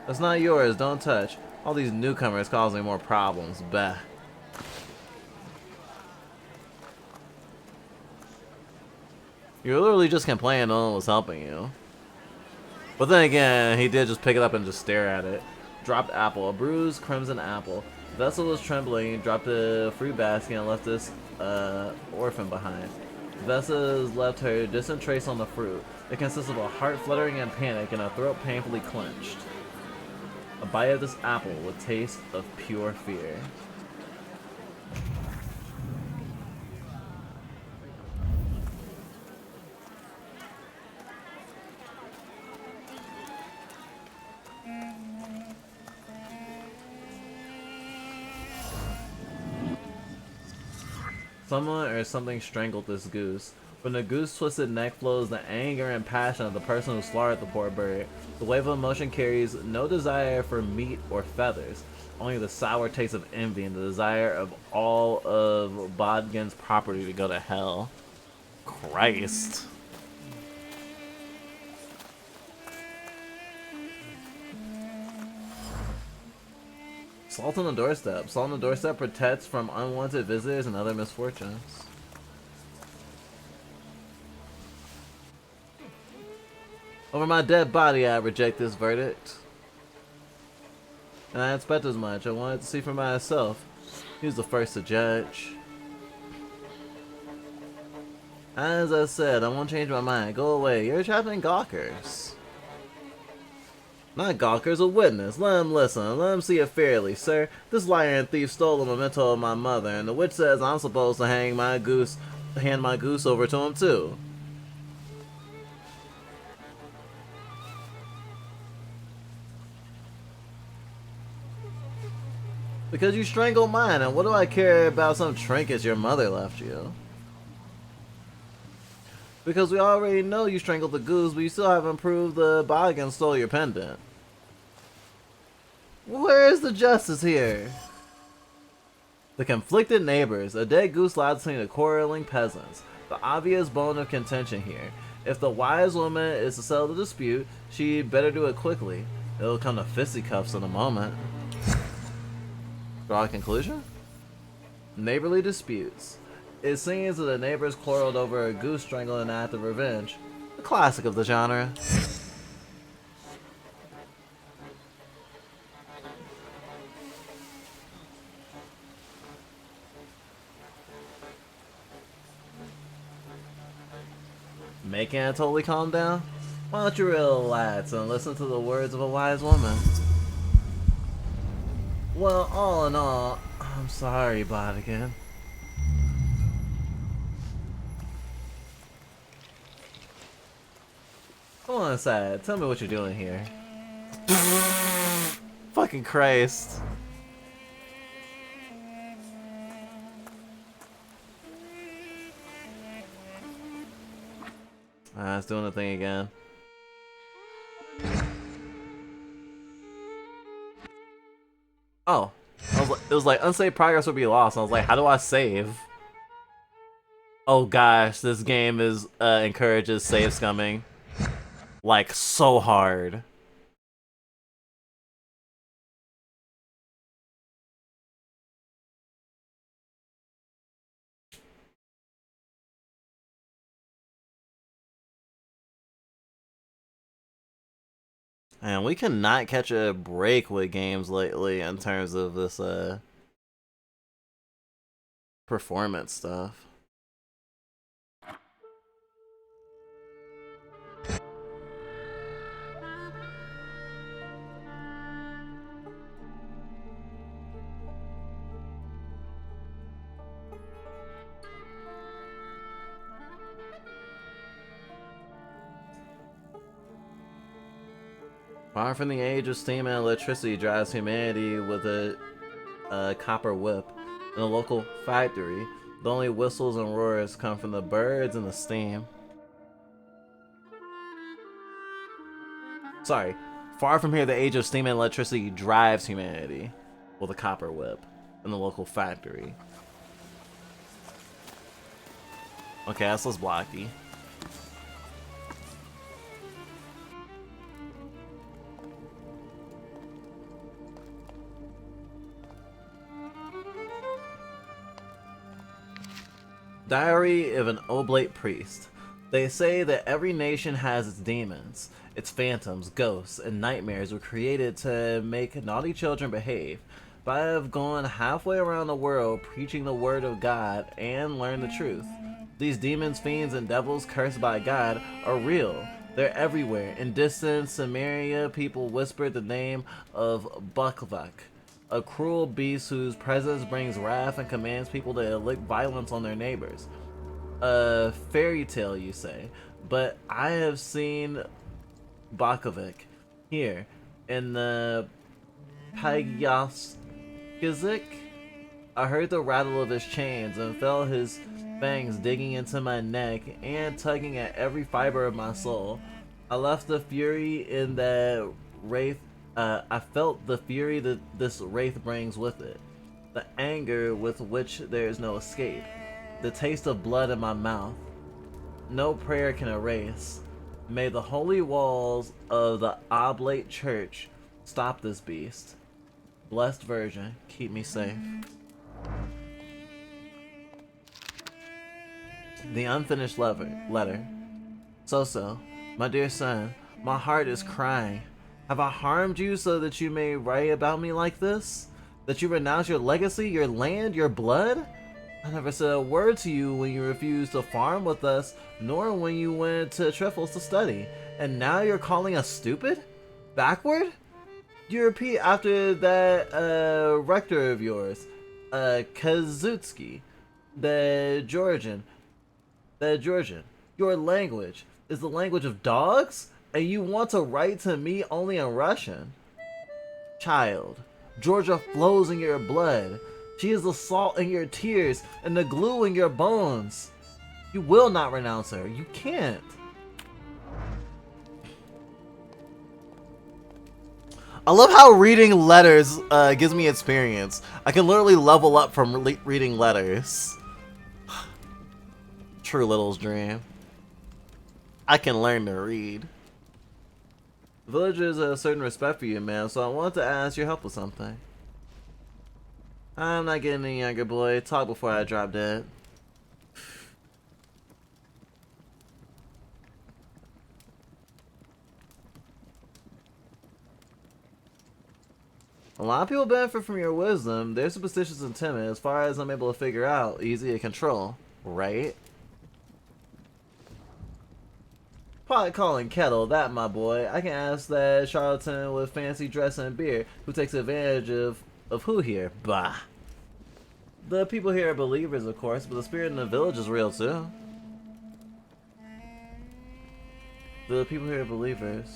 A: That's not yours, don't touch. All these newcomers causing more problems, bah. You're literally just complaining no one was helping you. But then again, he did just pick it up and just stare at it. Dropped apple, a bruised crimson apple. Vessel was trembling, dropped the fruit basket and left this orphan behind. Vessa left her distant trace on the fruit. It consists of a heart fluttering in panic and a throat painfully clenched. A bite of this apple would taste of pure fear. Someone or something strangled this goose. From the goose's twisted neck flows the anger and passion of the person who slaughtered the poor bird. The wave of emotion carries no desire for meat or feathers, only the sour taste of envy and the desire of all of Bodgan's property to go to hell. Christ. Salt on the doorstep. Salt on the doorstep protects from unwanted visitors and other misfortunes. Over my dead body, I reject this verdict. And I expect as much. I wanted to see for myself. He was the first to judge. As I said, I won't change my mind. Go away. You're trapped in gawkers. Not gawkers, a witness. Let him listen. Let him see it fairly, sir. This liar and thief stole the memento of my mother, and the witch says I'm supposed to hand my goose over to him too. Because you strangled mine, and what do I care about some trinkets your mother left you? Because we already know you strangled the goose, but you still haven't proved the Boggin stole your pendant. Where is the justice here? The conflicted neighbors. A dead goose lies between the quarreling peasants. The obvious bone of contention here. If the wise woman is to settle the dispute, she'd better do it quickly. It'll come to fisticuffs in a moment. Draw a conclusion? Neighborly disputes. It seems that the neighbors quarreled over a goose strangle in an act of revenge. A classic of the genre. Making it totally calm down? Why don't you relax and listen to the words of a wise woman? Well, all in all, I'm sorry, Bodkin. Come on inside. Tell me what you're doing here. Fucking Christ. It's doing the thing again. Oh. It was like unsaved progress would be lost. I was like, how do I save? Oh gosh, this game is encourages save scumming. Like, so hard. And we cannot catch a break with games lately in terms of this performance stuff. Far from the age of steam and electricity drives humanity with a copper whip. In a local factory, the only whistles and roars come from the birds and the steam. Sorry, far from here, the age of steam and electricity drives humanity with a copper whip in the local factory. Okay, that's less blocky. Diary of an Oblate Priest. They say that every nation has its demons. Its phantoms, ghosts, and nightmares were created to make naughty children behave. But I have gone halfway around the world preaching the word of God and learned the truth. These demons, fiends, and devils cursed by God are real. They're everywhere. In distant Samaria, people whispered the name of Buklvak, a cruel beast whose presence brings wrath and commands people to inflict violence on their neighbors. A fairy tale, you say, but I have seen Bakovic here in the Pagyaskizik. I heard the rattle of his chains and felt his fangs digging into my neck and tugging at every fiber of my soul. I left the fury in that wraith. I felt the fury that this wraith brings with it, the anger with which there is no escape, the taste of blood in my mouth. No prayer can erase. May the holy walls of the Oblate Church stop this beast. Blessed Virgin, keep me safe. The unfinished letter. So, my dear son, my heart is crying. Have I harmed you so that you may write about me like this? That you renounce your legacy, your land, your blood? I never said a word to you when you refused to farm with us, nor when you went to Trifles to study. And now you're calling us stupid? Backward? You repeat after that rector of yours, Kazutsky, the Georgian. Your language is the language of dogs? And you want to write to me only in Russian? Child, Georgia flows in your blood. She is the salt in your tears and the glue in your bones. You will not renounce her. You can't. I love how reading letters gives me experience. I can literally level up from reading letters. True Little's dream. I can learn to read. The villagers have a certain respect for you, man, so I want to ask your help with something. I'm not getting any younger, boy. Talk before I drop dead. A lot of people benefit from your wisdom. They're superstitious and timid. As far as I'm able to figure out, easy to control, right? Pot calling kettle, that my boy. I can ask that charlatan with fancy dress and beard who takes advantage of who here? Bah. The people here are believers, of course, but the spirit in the village is real too. The people here are believers.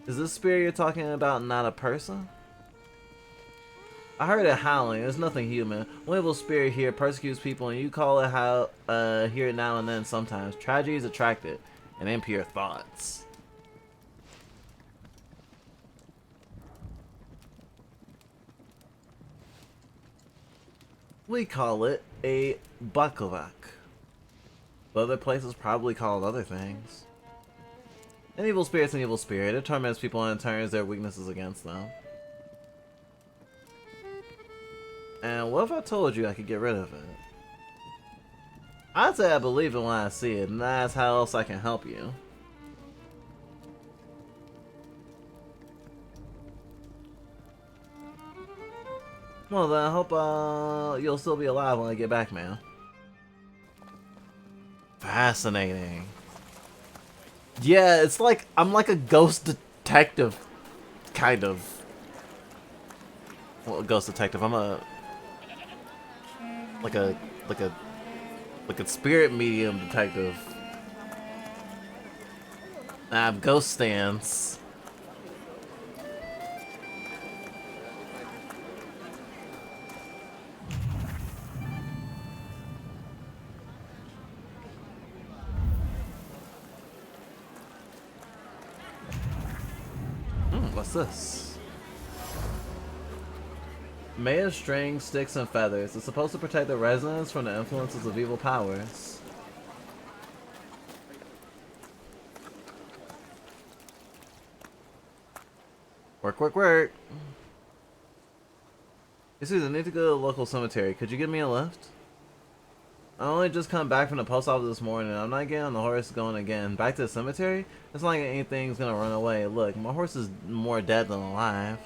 A: Is this spirit you're talking about not a person? I heard it howling. There's nothing human. One evil spirit here persecutes people, and you call it how here now and then sometimes. Tragedy is attracted, and impure thoughts. We call it a Buklvak. But other places probably call it other things. An evil spirit's an evil spirit. It torments people and turns their weaknesses against them. And what if I told you I could get rid of it? I'd say I believe it when I see it, and that's how else I can help you. Well then, I hope you'll still be alive when I get back, man. Fascinating. Yeah, it's like I'm like a ghost detective, kind of. Well, a ghost detective. I'm a like a spirit medium detective. I have ghost stands. What's this? Made of strings, sticks, and feathers. It's supposed to protect the residents from the influences of evil powers. Work, work, work. Hey Susan, I need to go to the local cemetery. Could you give me a lift? I only just come back from the post office this morning. I'm not getting on the horse going again. Back to the cemetery? It's not like anything's gonna run away. Look, my horse is more dead than alive.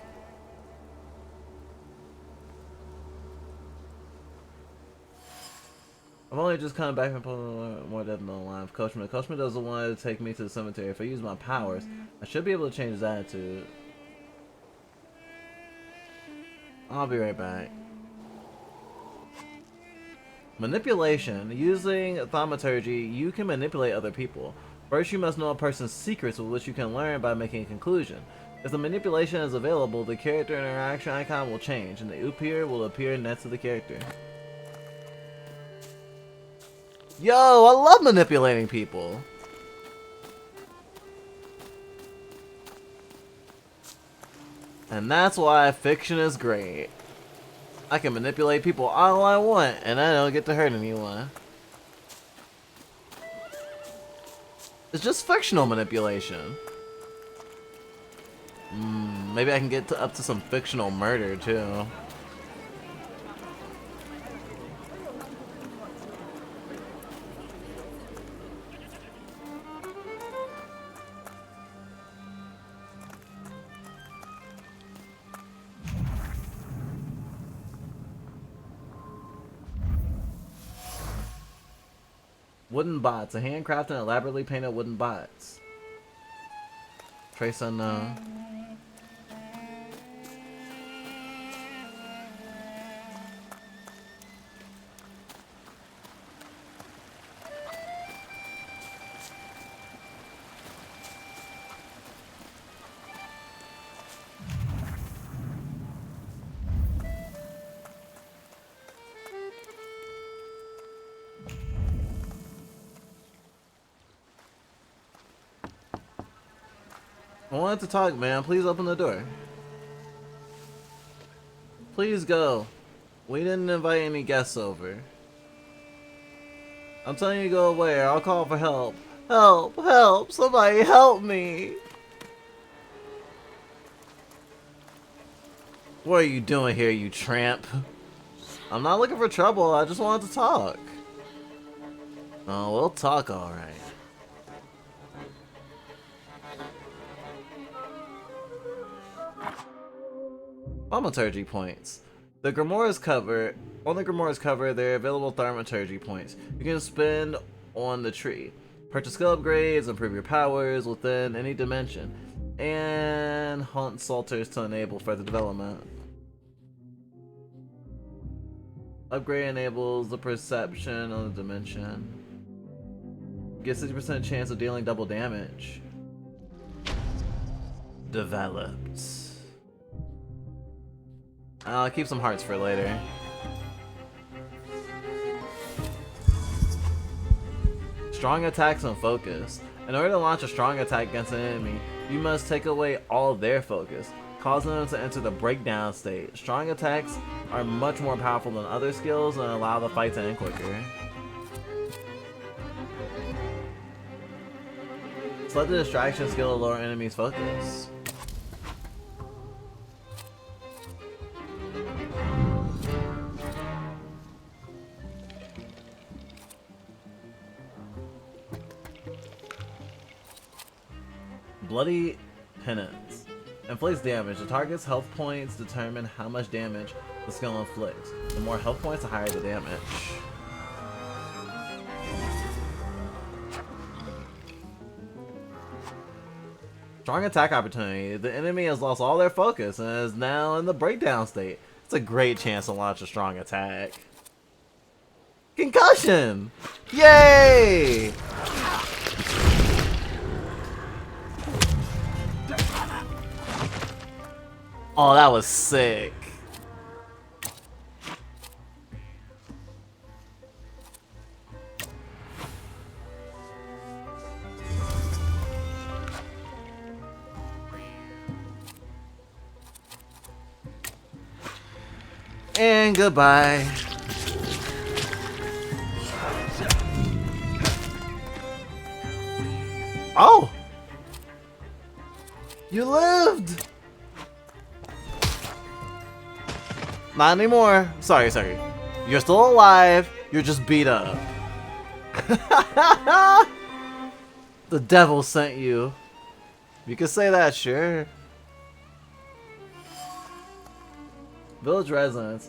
A: I've only just come back from more dead than alive. Coachman doesn't want to take me to the cemetery. If I use my powers, I should be able to change his attitude. I'll be right back. Manipulation. Using thaumaturgy, you can manipulate other people. First, you must know a person's secrets, with which you can learn by making a conclusion. If the manipulation is available, the character interaction icon will change, and the appear will appear next to the character. Yo, I love manipulating people. And that's why fiction is great. I can manipulate people all I want, and I don't get to hurt anyone. It's just fictional manipulation. Maybe I can get up to some fictional murder, too. Wooden bots. A handcrafted and elaborately painted wooden bots. Trace unknown. I wanted to talk, man. Please open the door. Please go. We didn't invite any guests over. I'm telling you to go away or I'll call for help. Help! Help! Somebody help me! What are you doing here, you tramp? I'm not looking for trouble. I just wanted to talk. Oh, we'll talk alright. Thaumaturgy points. On the Grimoire's cover, there are available thaumaturgy points you can spend on the tree. Purchase skill upgrades, improve your powers within any dimension, and hunt salters to enable further development. Upgrade enables the perception on the dimension. Get 60% chance of dealing double damage. Developed. I'll keep some hearts for later. Strong attacks and focus. In order to launch a strong attack against an enemy, you must take away all their focus, causing them to enter the breakdown state. Strong attacks are much more powerful than other skills and allow the fight to end quicker. Select the distraction skill to lower enemies' focus. Bloody Penance. Inflicts damage. The target's health points determine how much damage the skill inflicts. The more health points, the higher the damage. Strong attack opportunity. The enemy has lost all their focus and is now in the breakdown state. It's a great chance to launch a strong attack. Concussion! Yay! Oh, that was sick. And goodbye. Oh! You lived! Not anymore. Sorry. You're still alive. You're just beat up. The devil sent you. You can say that, sure. Village residents.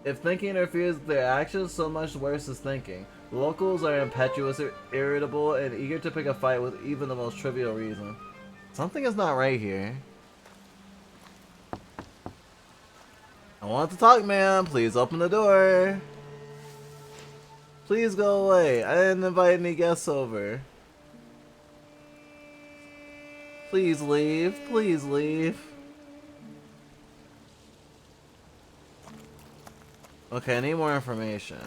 A: If thinking interferes with their actions, so much worse is thinking. The locals are impetuous, irritable, and eager to pick a fight with even the most trivial reason. Something is not right here. I want to talk, ma'am. Please open the door. Please go away. I didn't invite any guests over. Please leave. Please leave. Okay, I need more information.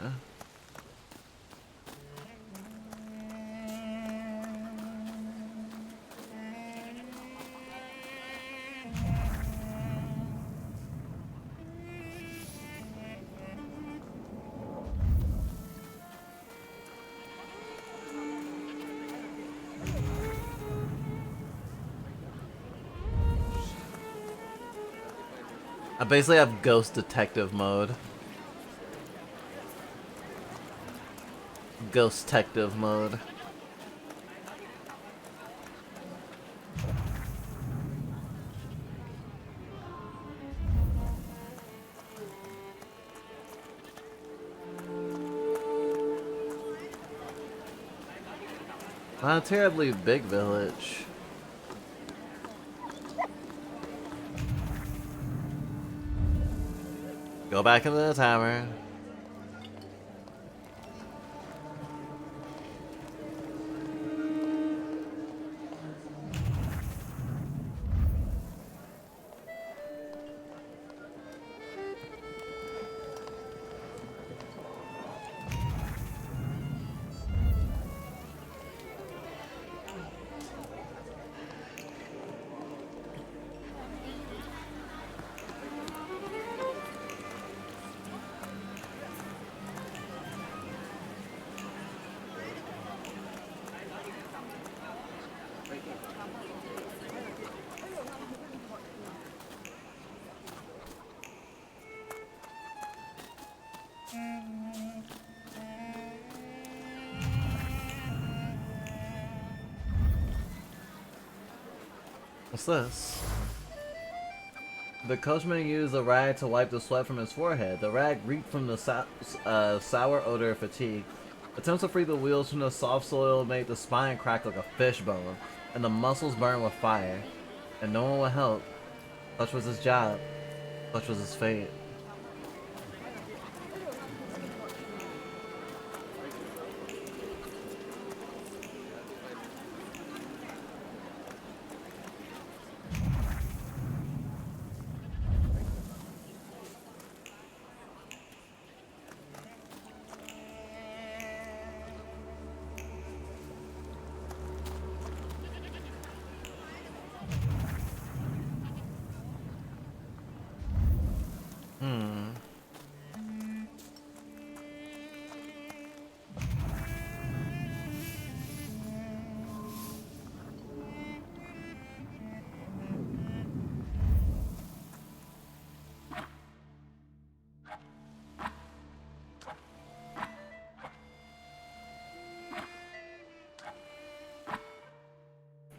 A: I basically have ghost detective mode. Ghost detective mode. Not a terribly big village. Go back into the tavern. What's this? The coachman used a rag to wipe the sweat from his forehead. The rag reeked from the sour odor of fatigue. Attempts to free the wheels from the soft soil made the spine crack like a fish bone, and the muscles burn with fire. And no one would help. Such was his job. Such was his fate.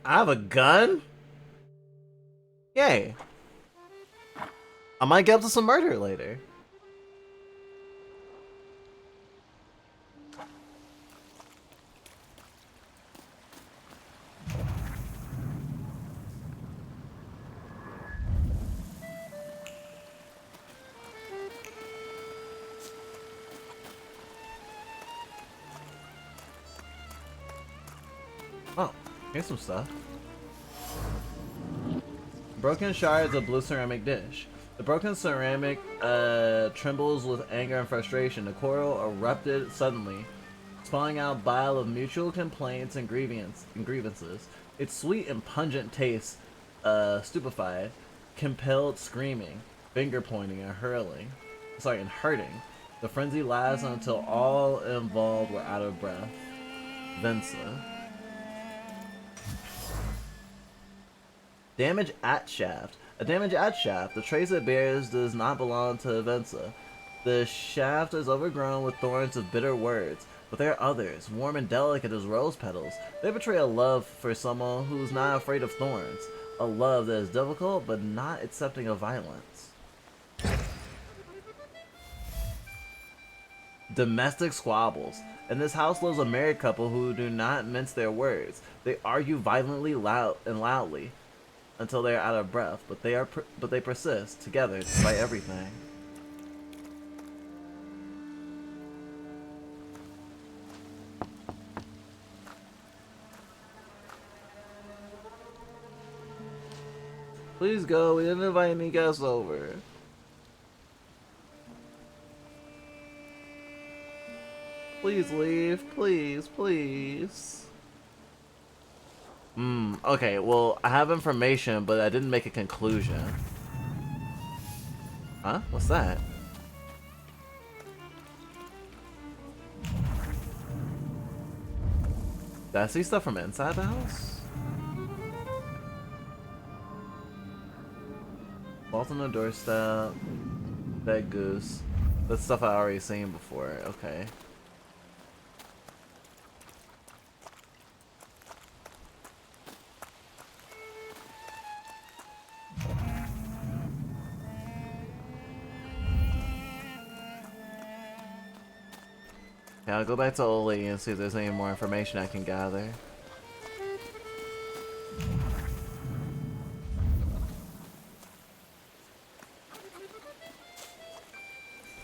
A: I have a gun? Yay. I might get up to some murder later. Oh, here's some stuff. Broken shards of blue ceramic dish. The broken ceramic trembles with anger and frustration. The coral erupted suddenly, spawning out bile of mutual complaints and grievances. Its sweet and pungent taste stupefied, compelled screaming, finger pointing and hurling. And hurting. The frenzy lasts until all involved were out of breath. Vensa. Damage at shaft. A damage at shaft. The trace it bears does not belong to Vensa. The shaft is overgrown with thorns of bitter words, but there are others, warm and delicate as rose petals. They betray a love for someone who's not afraid of thorns. A love that is difficult, but not accepting of violence. Domestic squabbles. In this house lives a married couple who do not mince their words. They argue violently loudly until they are out of breath, but they persist together despite everything. Please go. We didn't invite any guests over. Please leave. Please, please. Okay, well, I have information, but I didn't make a conclusion. Huh? What's that? Did I see stuff from inside the house? Vault on the doorstep. Dead goose. That's stuff I already seen before. Okay. Yeah, I'll go back to Old Lady and see if there's any more information I can gather.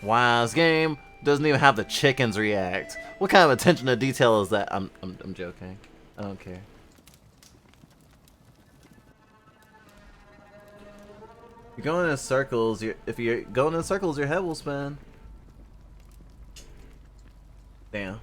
A: Wow, this game doesn't even have the chickens react. What kind of attention to detail is that? I'm joking. I don't care. You're going in circles. If you're going in circles, your head will spin. Damn.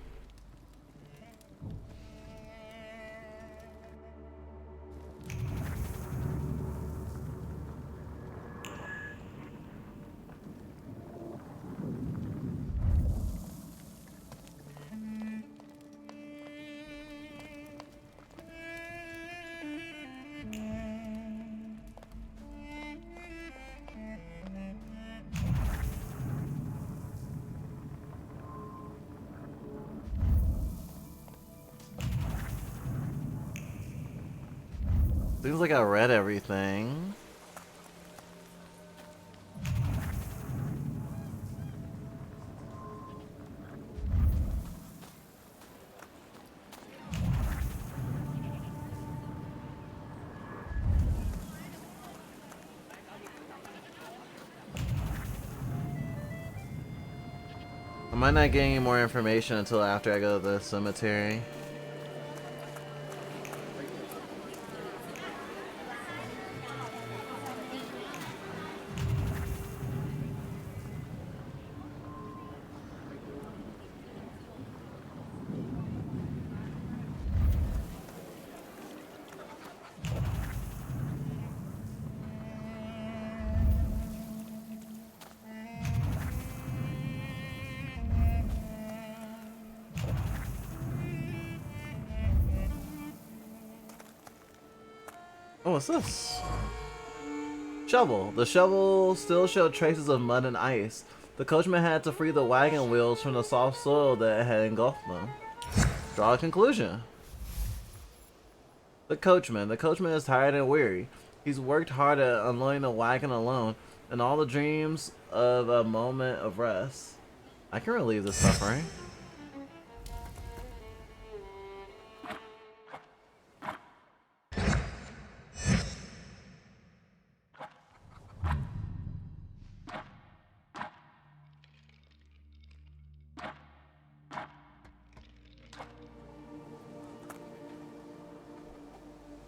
A: Seems like I read everything. I might not get any more information until after I go to the cemetery. Oh, what's this? Shovel. The shovel still showed traces of mud and ice. The coachman had to free the wagon wheels from the soft soil that had engulfed them. Draw a conclusion. The coachman. The coachman is tired and weary. He's worked hard at unloading the wagon alone, and all the dreams of a moment of rest. I can relieve the suffering.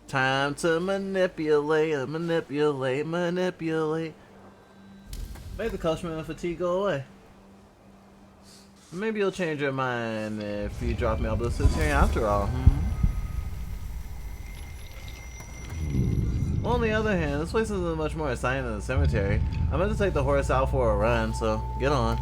A: Time to manipulate, manipulate, manipulate. Make the customer fatigue go away. Maybe you'll change your mind if you drop me off the cemetery after all. Well, on the other hand, this place isn't much more exciting than the cemetery. I'm going to take the horse out for a run, so get on.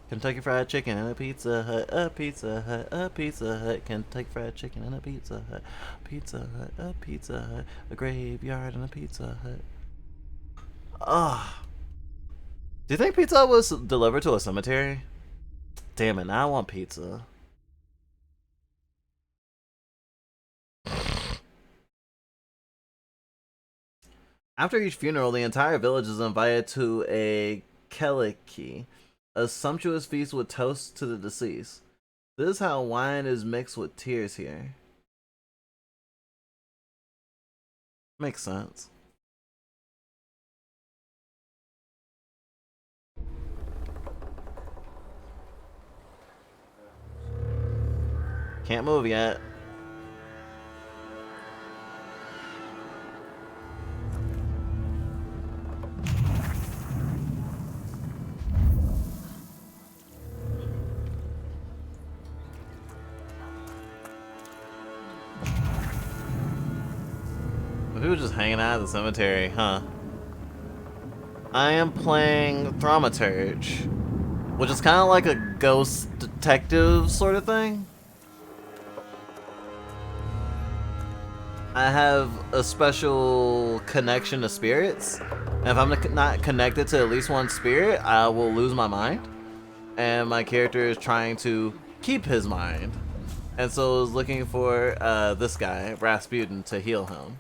A: Kentucky Fried Chicken and a Pizza Hut, a Pizza Hut, a Pizza Hut, Kentucky Fried Chicken and a Pizza Hut, Pizza Hut, a Pizza Hut, a graveyard and a Pizza Hut. Ah. Do you think pizza was delivered to a cemetery? Damn it, now I want pizza. After each funeral, the entire village is invited to a keliki, a sumptuous feast with toasts to the deceased. This is how wine is mixed with tears here. Makes sense. Can't move yet. We were just hanging out at the cemetery, huh? I am playing Thaumaturge, which is kind of like a ghost detective sort of thing. I have a special connection to spirits, and if I'm not connected to at least one spirit, I will lose my mind. And my character is trying to keep his mind, and so I was looking for this guy, Rasputin, to heal him.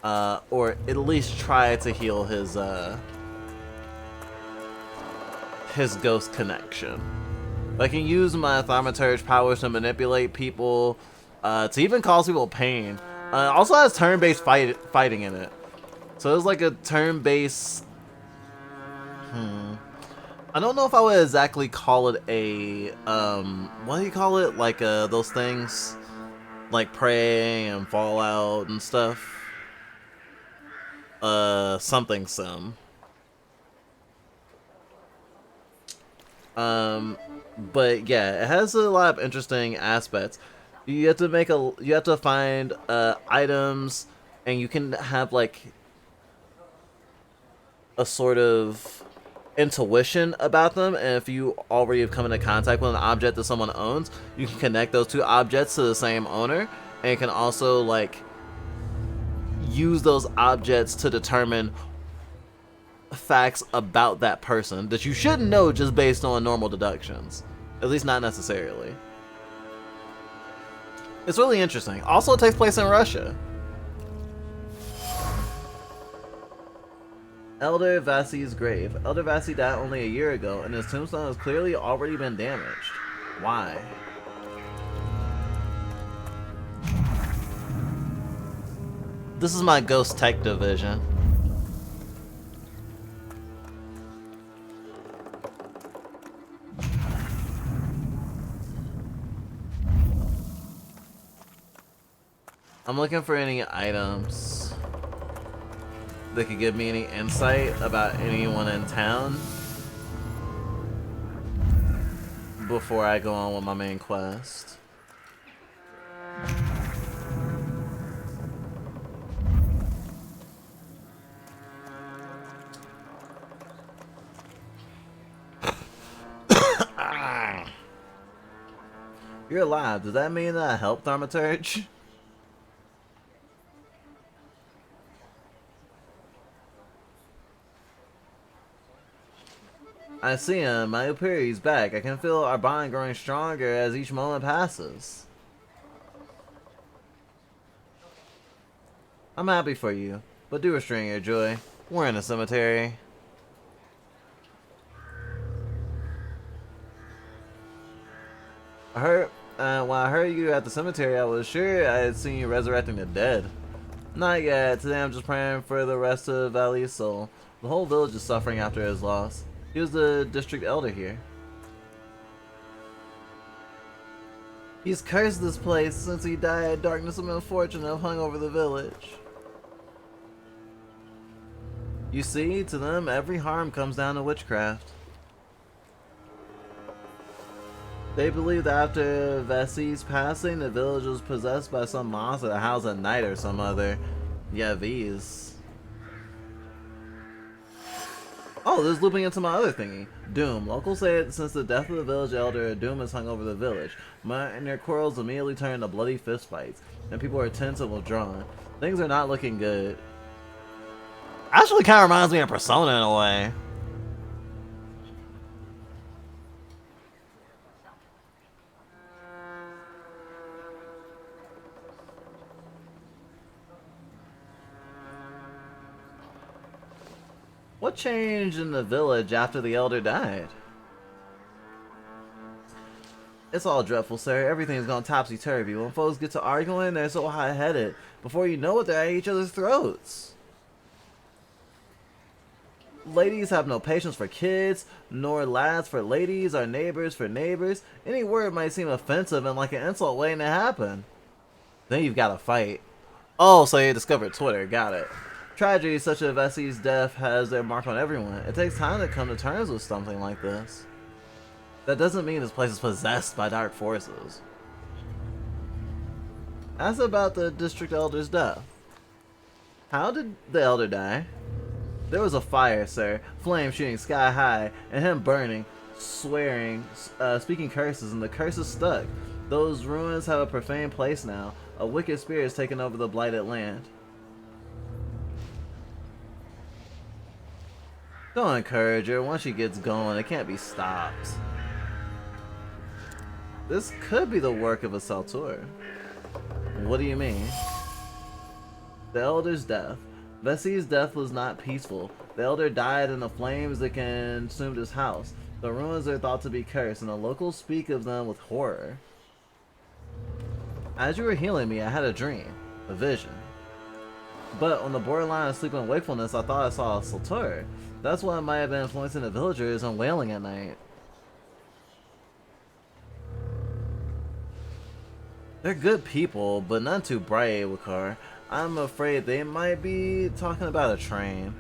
A: Or at least try to heal his ghost connection. I can use my Thaumaturge powers to manipulate people, to even cause people pain. Also has turn-based fighting in it, so it's like a turn-based. I don't know if I would exactly call it a what do you call it? Like those things, like Prey and Fallout and stuff. Something sim. But yeah, it has a lot of interesting aspects. You have to find items, and you can have like a sort of intuition about them, and if you already have come into contact with an object that someone owns, you can connect those two objects to the same owner, and you can also like use those objects to determine facts about that person that you shouldn't know just based on normal deductions. At least not necessarily. It's really interesting. Also, it takes place in Russia. Elder Vasi's grave. Elder Vasi died only a year ago, and his tombstone has clearly already been damaged. Why? This is my ghost tech division. I'm looking for any items that could give me any insight about anyone in town before I go on with my main quest. You're alive. Does that mean that I helped Thaumaturge? I see him. My Upiri's back. I can feel our bond growing stronger as each moment passes. I'm happy for you, but do restrain your joy. We're in a cemetery. When I heard you at the cemetery, I was sure I had seen you resurrecting the dead. Not yet. Today I'm just praying for the rest of Valley's soul. The whole village is suffering after his loss. He was the district elder here. He's cursed this place since he died. Darkness and misfortune have hung over the village. You see, to them, every harm comes down to witchcraft. They believe that after Vesi's passing, the village was possessed by some monster that housed a knight or some other. Yeah, these. Oh, this is looping into my other thingy. Doom. Locals say that since the death of the village elder, doom has hung over the village. Minor quarrels immediately turn into bloody fistfights, and people are tense and withdrawn. Things are not looking good. Actually kind of reminds me of Persona in a way. What changed in the village after the elder died? It's all dreadful, sir. Everything's gone topsy-turvy. When folks get to arguing, they're so high-headed. Before you know it, they're at each other's throats. Ladies have no patience for kids, nor lads for ladies, or neighbors for neighbors. Any word might seem offensive and like an insult waiting to happen. Then you've got to fight. Oh, so you discovered Twitter. Got it. Tragedy such as Vesi's death has their mark on everyone. It takes time to come to terms with something like this. That doesn't mean this place is possessed by dark forces. Ask about the district elder's death. How did the elder die? There was a fire, sir. Flames shooting sky high, and him burning, swearing, speaking curses, and the curses stuck. Those ruins have a profane place now. A wicked spirit has taken over the blighted land. Don't encourage her. Once she gets going, it can't be stopped. This could be the work of a Thaumaturge. What do you mean? The elder's death. Vesi's death was not peaceful. The elder died in the flames that consumed his house. The ruins are thought to be cursed, and the locals speak of them with horror. As you were healing me, I had a dream. A vision. But on the borderline of sleep and wakefulness, I thought I saw a Thaumaturge. That's why it might have been influencing the villagers and wailing at night. They're good people, but not too bright, Wakar. I'm afraid they might be talking about a train.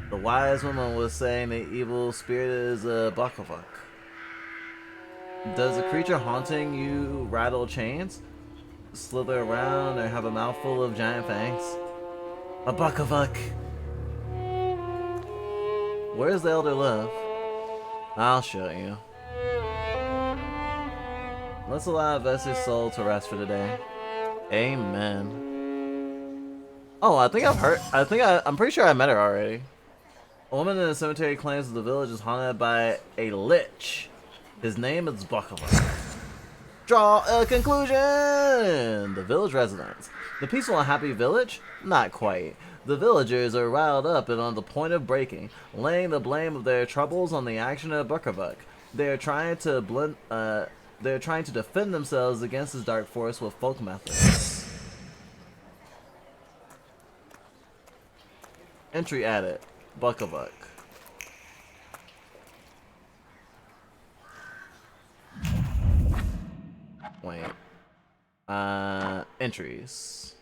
A: The wise woman was saying the evil spirit is a Bakavak. Does the creature haunting you rattle chains, slither around, or have a mouthful of giant fangs? A Bakavak! Where does the elder live? I'll show you. Let's allow Vesi's soul to rest for today. Amen. Oh, I'm pretty sure I met her already. A woman in the cemetery claims that the village is haunted by a lich. His name is Bakava. Draw a conclusion! The village residents. The peaceful and happy village? Not quite. The villagers are riled up and on the point of breaking, laying the blame of their troubles on the action of Bakavuk. They are trying to defend themselves against this dark force with folk methods. Entry added. Bakavuk. Wait. Entries.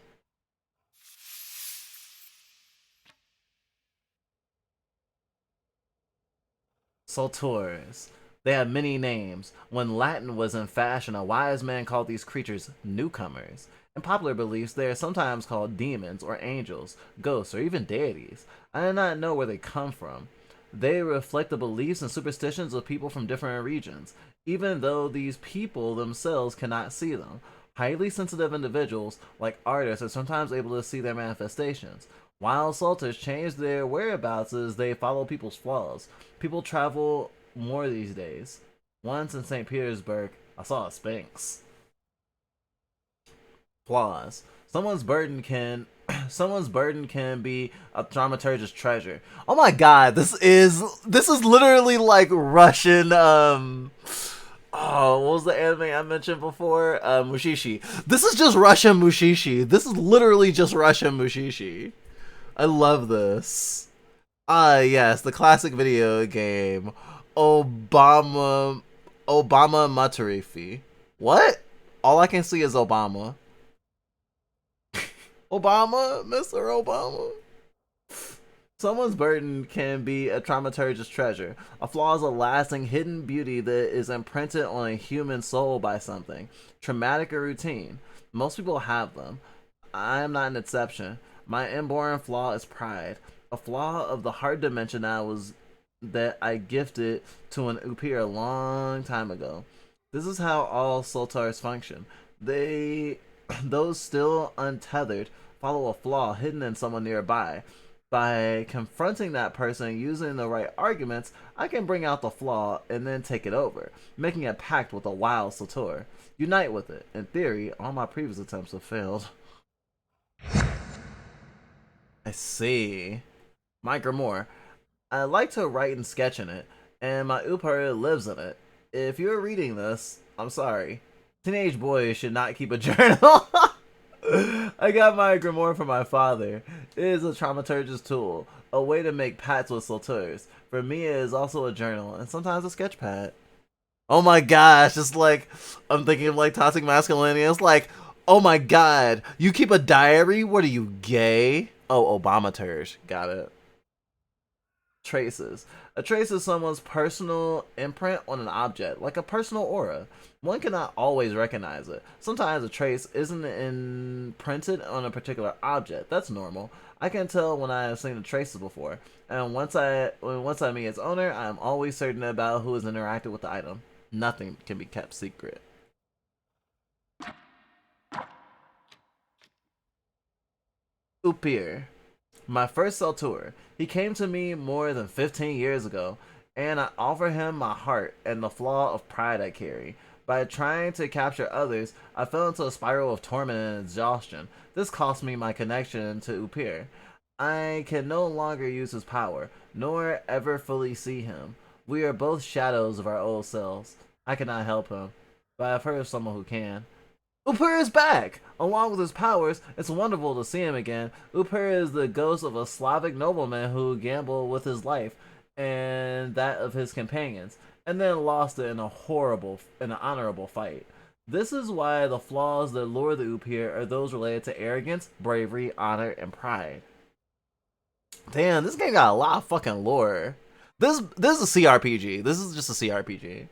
A: Thaumaturges. They have many names. When Latin was in fashion, a wise man called these creatures newcomers. In popular beliefs, they are sometimes called demons or angels, ghosts, or even deities. I do not know where they come from. They reflect the beliefs and superstitions of people from different regions, even though these people themselves cannot see them. Highly sensitive individuals, like artists, are sometimes able to see their manifestations. Wild salters change their whereabouts as they follow people's flaws. People travel more these days. Once in St. Petersburg, I saw a sphinx. Flaws. Someone's burden can be a thaumaturge's treasure. Oh my god, this is literally like Russian oh, what was the anime I mentioned before? Mushishi. This is just Russian Mushishi. This is literally just Russian Mushishi. I love this. Ah, yes, the classic video game. Obama Matarifi. What? All I can see is Obama. Obama, Mr. Obama. Someone's burden can be a thaumaturge's treasure. A flaw is a lasting hidden beauty that is imprinted on a human soul by something, traumatic or routine. Most people have them. I am not an exception. My inborn flaw is pride, a flaw of the heart dimension that I gifted to an Upir a long time ago. This is how all Sultars function. Those still untethered, follow a flaw hidden in someone nearby. By confronting that person using the right arguments, I can bring out the flaw and then take it over, making a pact with a wild Sator. Unite with it. In theory, all my previous attempts have failed. I see. Mike or more. I like to write and sketch in it, and my Upar lives in it. If you're reading this, I'm sorry. Teenage boys should not keep a journal. I got my grimoire from my father. It is a thaumaturge's tool, a way to make pacts with Sulturs. For me, it is also a journal, and sometimes a sketch pad. Oh my gosh, it's like, I'm thinking of like toxic masculinity. It's like, oh my god, you keep a diary? What are you, gay? Oh, Obamaturge. Got it. Traces. A trace is someone's personal imprint on an object, like a personal aura. One cannot always recognize it. Sometimes a trace isn't imprinted on a particular object. That's normal. I can tell when I have seen the traces before, and once I meet its owner, I am always certain about who has interacted with the item. Nothing can be kept secret. Upir. My first Sator. He came to me more than 15 years ago, and I offer him my heart and the flaw of pride I carry. By trying to capture others, I fell into a spiral of torment and exhaustion. This cost me my connection to Upir. I can no longer use his power, nor ever fully see him. We are both shadows of our old selves. I cannot help him, but I've heard of someone who can. Upir is back! Along with his powers, it's wonderful to see him again. Upir is the ghost of a Slavic nobleman who gambled with his life and that of his companions, and then lost it in an honorable fight. This is why the flaws that lure the Upir are those related to arrogance, bravery, honor, and pride. Damn, this game got a lot of fucking lore. This is a CRPG. This is just a CRPG.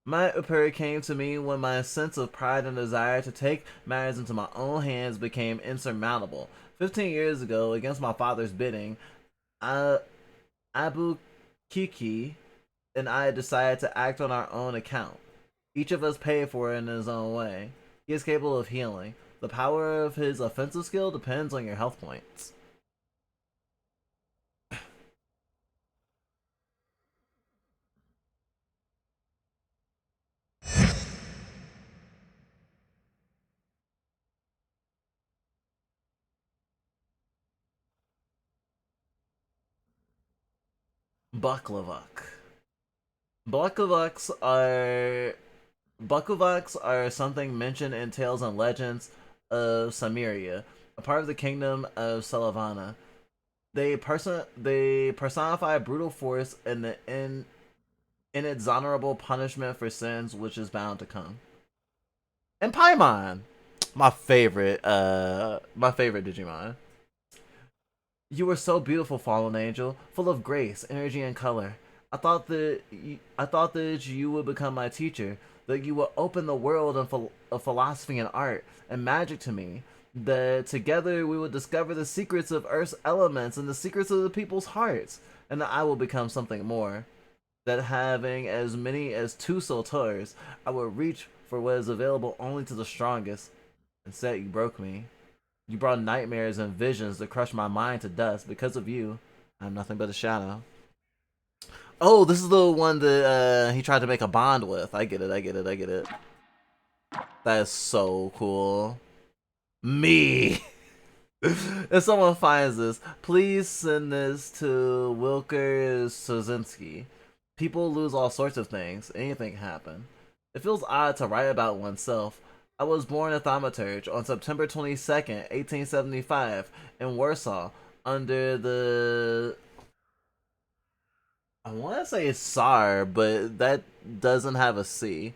A: My Upir came to me when my sense of pride and desire to take matters into my own hands became insurmountable. 15 years ago, against my father's bidding, Abu Kiki and I decided to act on our own account. Each of us paid for it in his own way. He is capable of healing. The power of his offensive skill depends on your health points. Baklavak. Baklavaks are something mentioned in tales and legends of Samaria, a part of the kingdom of Salavana. They personify brutal force and inexorable punishment for sins which is bound to come. And Paimon, my favorite Digimon. You were so beautiful, fallen angel, full of grace, energy, and color. I thought that you would become my teacher, that you would open the world of philosophy and art and magic to me, that together we would discover the secrets of Earth's elements and the secrets of the people's hearts, and that I will become something more. That having as many as 2 Sulturs, I would reach for what is available only to the strongest. Instead, you broke me. You brought nightmares and visions to crush my mind to dust. Because of you, I'm nothing but a shadow. Oh, this is the one that he tried to make a bond with. I get it. That is so cool. Me. If someone finds this, please send this to Wilker Sozinski. People lose all sorts of things. Anything can happen. It feels odd to write about oneself. I was born a thaumaturge on September 22nd, 1875, in Warsaw, under the... I want to say Tsar, but that doesn't have a C.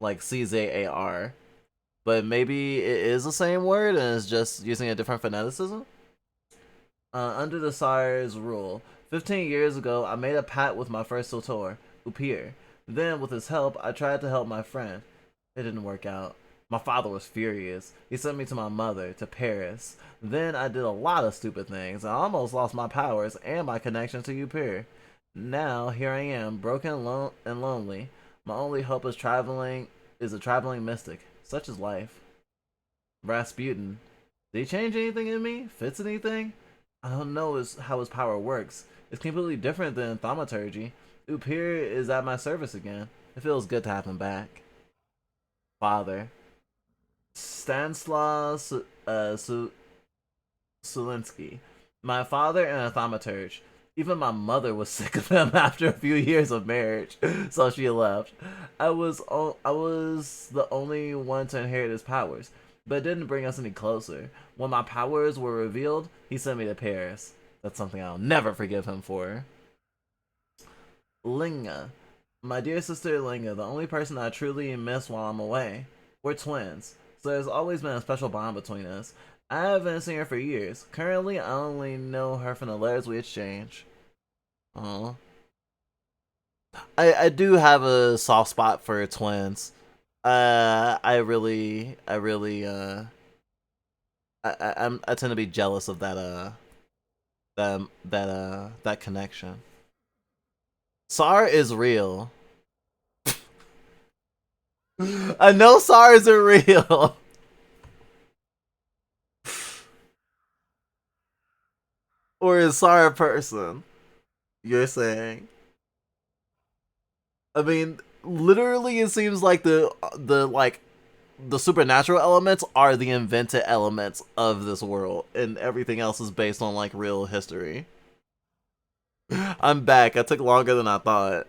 A: Like C-Z-A-R. But maybe it is the same word and it's just using a different phoneticism? Under the Tsar's rule, 15 years ago, I made a pact with my first tutor, Upir. Then, with his help, I tried to help my friend. It didn't work out. My father was furious. He sent me to my mother, to Paris. Then I did a lot of stupid things. I almost lost my powers and my connection to Upir. Now, here I am, broken and lonely. My only hope is a traveling mystic. Such is life. Rasputin. Did he change anything in me? Fits anything? I don't know how his power works. It's completely different than thaumaturgy. Upir is at my service again. It feels good to have him back. Father. Stanislaw Sulinsky. My father and a thaumaturge. Even my mother was sick of him after a few years of marriage, so she left. I was the only one to inherit his powers, but it didn't bring us any closer. When my powers were revealed, he sent me to Paris. That's something I'll never forgive him for. Linga. My dear sister Linga, the only person I truly miss while I'm away. We're twins, so there's always been a special bond between us. I haven't seen her for years. Currently, I only know her from the letters we exchange. Oh, I do have a soft spot for twins. I tend to be jealous of that connection. SAR is real. I know SAR isn't real. Or is SAR a person? You're saying? I mean, literally, it seems like the supernatural elements are the invented elements of this world, and everything else is based on like real history. I'm back. I took longer than I thought.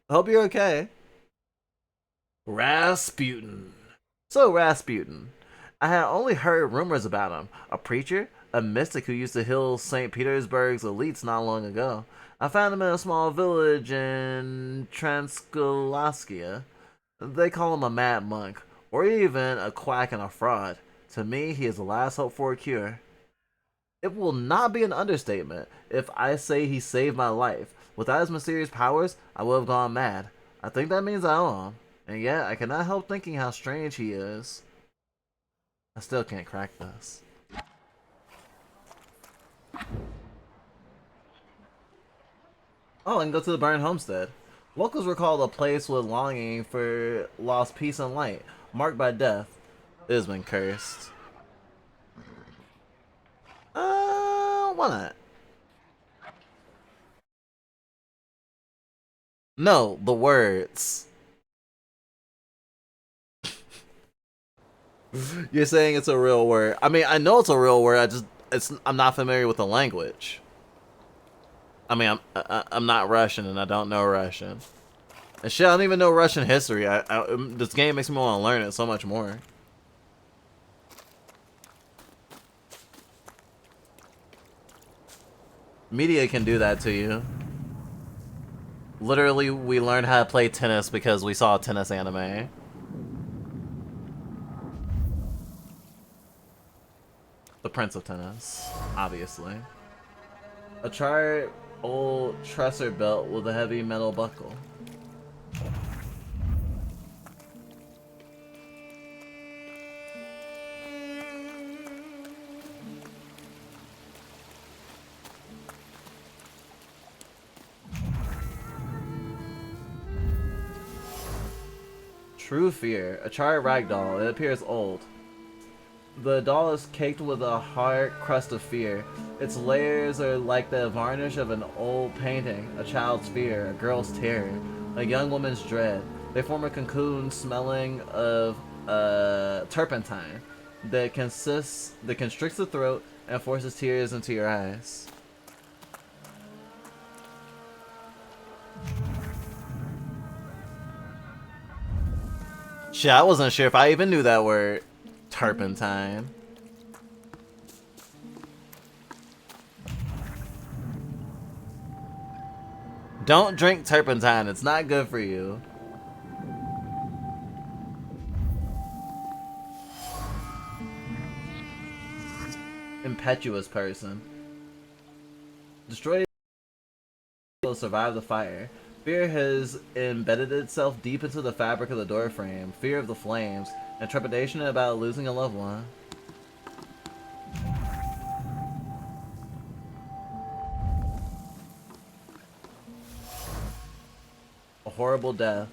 A: I hope you're okay. Rasputin. So Rasputin. I had only heard rumors about him. A preacher? A mystic who used to heal St. Petersburg's elites not long ago. I found him in a small village in Transcaucasia. They call him a mad monk, or even a quack and a fraud. To me, he is the last hope for a cure. It will not be an understatement if I say he saved my life. Without his mysterious powers, I would have gone mad. I think that means I owe him. And yet, I cannot help thinking how strange he is. I still can't crack this. Oh, I can go to the burned homestead. Locals recall a place with longing for lost peace and light, marked by death. It has been cursed. Why not? No, the words. You're saying it's a real word. I mean, I know it's a real word. I'm not familiar with the language. I mean, I'm not Russian and I don't know Russian. And shit, I don't even know Russian history. This game makes me want to learn it so much more. Media can do that to you. Literally, we learned how to play tennis because we saw a tennis anime. The Prince of Tennis, obviously. A charred old tresser belt with a heavy metal buckle. True Fear, a charred ragdoll. It appears old. The doll is caked with a hard crust of fear. Its layers are like the varnish of an old painting, a child's fear, a girl's terror, a young woman's dread. They form a cocoon smelling of turpentine that constricts the throat and forces tears into your eyes. Shit, I wasn't sure if I even knew that word. Turpentine. Don't drink turpentine, it's not good for you. Impetuous person. Destroy will survive the fire. Fear has embedded itself deep into the fabric of the doorframe. Fear of the flames, and trepidation about losing a loved one. A horrible death.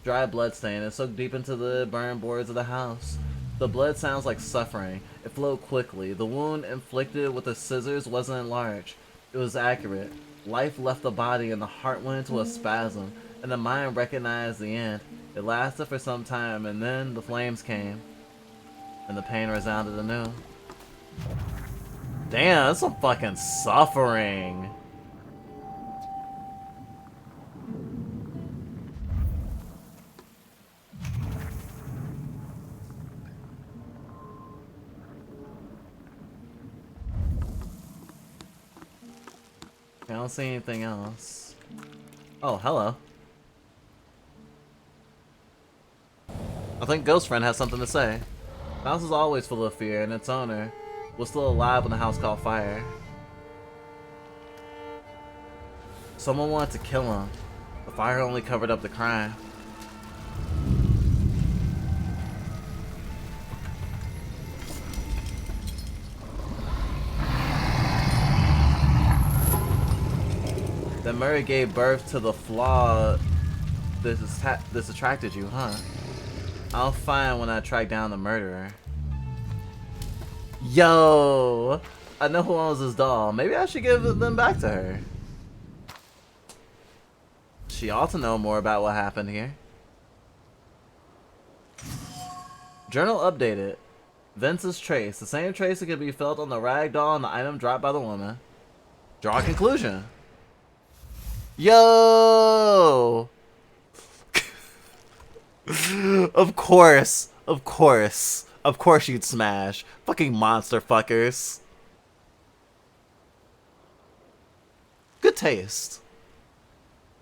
A: Dry bloodstain is soaked deep into the burned boards of the house. The blood sounds like suffering. It flowed quickly. The wound inflicted with the scissors wasn't large. It was accurate. Life left the body and the heart went into a spasm, and the mind recognized the end. It lasted for some time, and then the flames came, and the pain resounded anew. Damn, that's some fucking suffering. I don't see anything else. Oh, hello. I think Ghost Friend has something to say. The house is always full of fear, and its owner was still alive when the house caught fire. Someone wanted to kill him. The fire only covered up the crime. That Murray gave birth to the flaw this attracted you, huh? I'll find when I track down the murderer. Yo! I know who owns this doll. Maybe I should give them back to her. She ought to know more about what happened here. Journal updated. Vince's trace. The same trace that could be felt on the rag doll and the item dropped by the woman. Draw a conclusion. Yo! Of course you'd smash. Fucking monster fuckers. Good taste.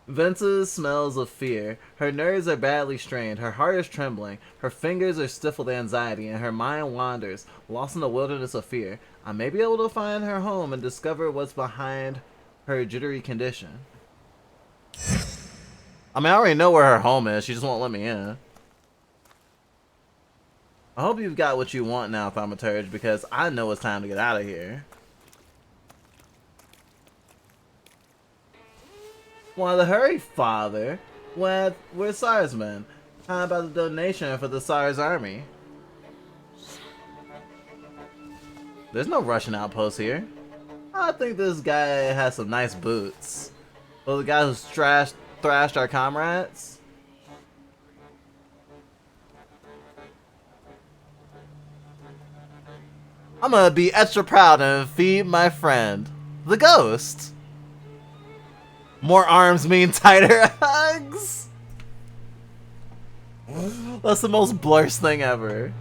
A: Vince's smells of fear. Her nerves are badly strained. Her heart is trembling. Her fingers are stiff with anxiety, and her mind wanders, lost in the wilderness of fear. I may be able to find her home and discover what's behind her jittery condition. I mean, I already know where her home is. She just won't let me in. I hope you've got what you want now, Thaumaturge, because I know it's time to get out of here. Why the hurry, father? We're Sarsmen. How about the donation for the Sars army? There's no Russian outpost here. I think this guy has some nice boots. Well, the guy who thrashed our comrades? I'm gonna be extra proud and feed my friend, the ghost. More arms mean tighter hugs. That's the most blurst thing ever.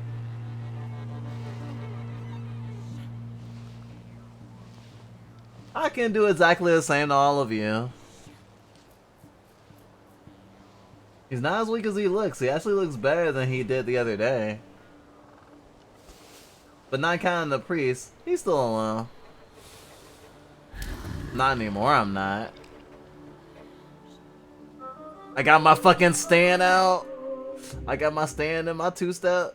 A: I can do exactly the same to all of you. He's not as weak as he looks. He actually looks better than he did the other day. But not counting the priest, he's still alone. Not anymore, I'm not. I got my fucking stand out. I got my stand and my two-step.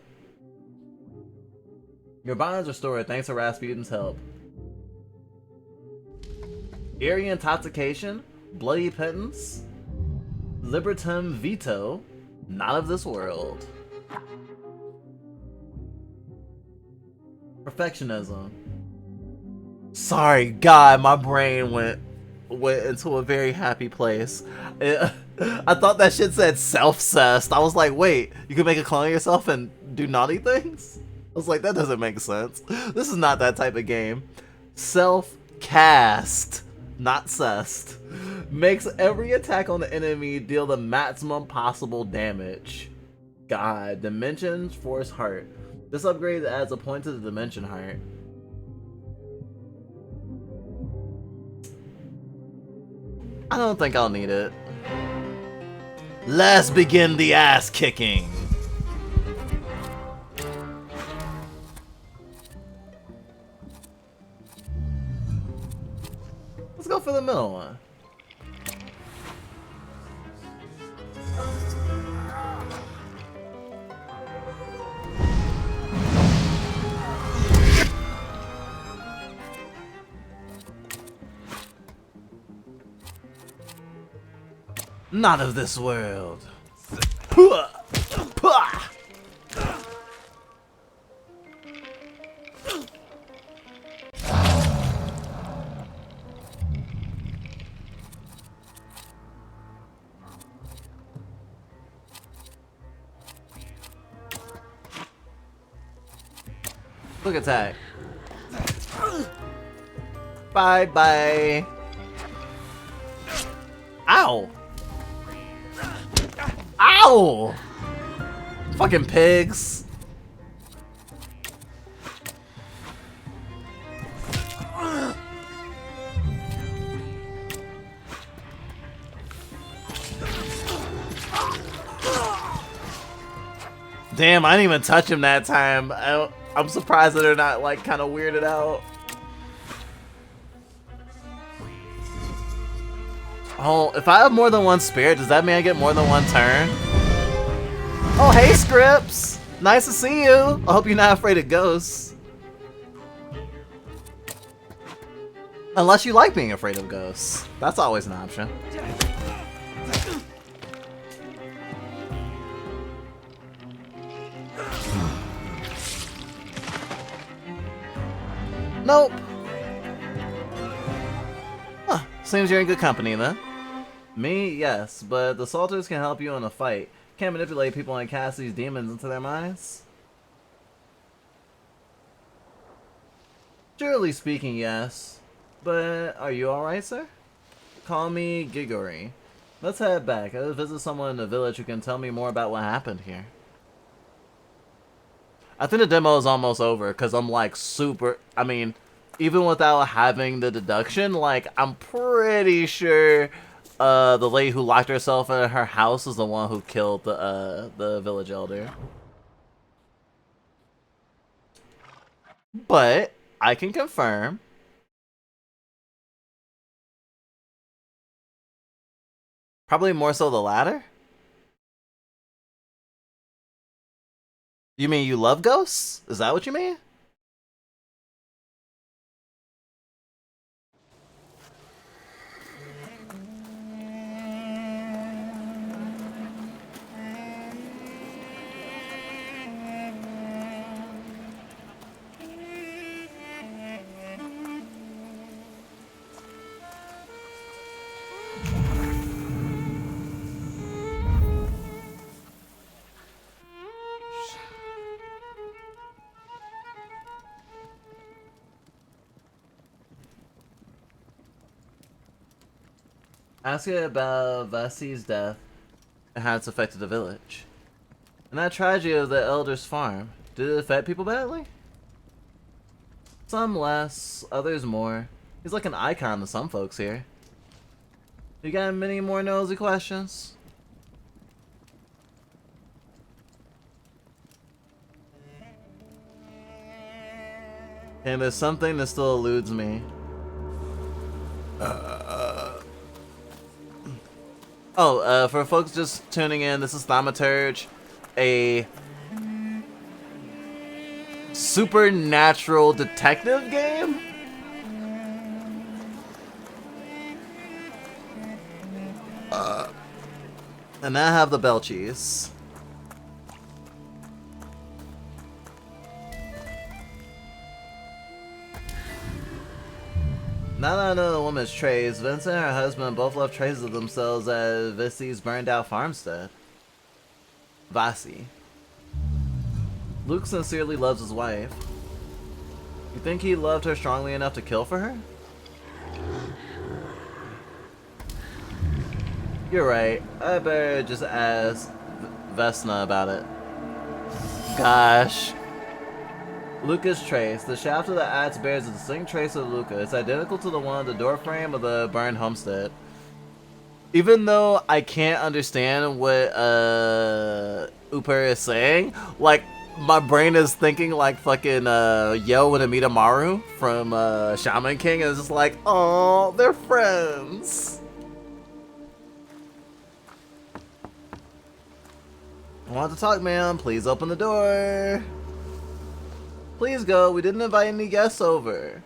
A: Your bond's restored thanks to Rasputin's help. Eerie intoxication, bloody penance, Libertum veto, not of this world. Perfectionism. Sorry, God, my brain went into a very happy place. I thought that shit said self-cessed. I was like, wait, you can make a clone of yourself and do naughty things? I was like, that doesn't make sense. This is not that type of game. Self-cast, not cessed. Makes every attack on the enemy deal the maximum possible damage. God, Dimensions, Force Heart. This upgrade adds a point to the Dimension Heart. I don't think I'll need it. Let's begin the ass kicking. Let's go for the middle one. Not of this world. Quick attack. Bye bye. Ow. Ow! Fucking pigs. Damn, I didn't even touch him that time. I'm surprised that they're not like kind of weirded out. Oh, if I have more than one spirit, does that mean I get more than one turn? Oh, hey, Scripps! Nice to see you! I hope you're not afraid of ghosts. Unless you like being afraid of ghosts. That's always an option. Nope. Huh, seems you're in good company then. Me? Yes, but the Salters can help you in a fight. Can't manipulate people and cast these demons into their minds? Generally speaking, yes. But are you alright, sir? Call me Gigori. Let's head back. I'll visit someone in the village who can tell me more about what happened here. I think the demo is almost over because I'm like super... I mean, even without having the deduction, like I'm pretty sure the lady who locked herself in her house is the one who killed the village elder. But I can confirm. Probably more so the latter. You mean you love ghosts? Is that what you mean? Ask you about Vasi's death and how it's affected the village. And that tragedy of the elder's farm, did it affect people badly? Some less, others more. He's like an icon to some folks here. You got many more nosy questions? And there's something that still eludes me. For folks just tuning in, this is Thaumaturge, a supernatural detective game? And I have the Belchies. Now that I know the woman's trace, Vincent and her husband both left traces of themselves at Vissi's burned out farmstead. Vasi. Luke sincerely loves his wife. You think he loved her strongly enough to kill for her? You're right. I better just ask Vesna about it. Gosh. Luca's trace. The shaft of the axe bears a distinct trace of Luca. It's identical to the one on the doorframe of the burned homestead. Even though I can't understand what Uper is saying, like, my brain is thinking like fucking Yo with Amidamaru from Shaman King, and it's just like, oh, they're friends. I want to talk, ma'am. Please open the door. Please go. We didn't invite any guests over.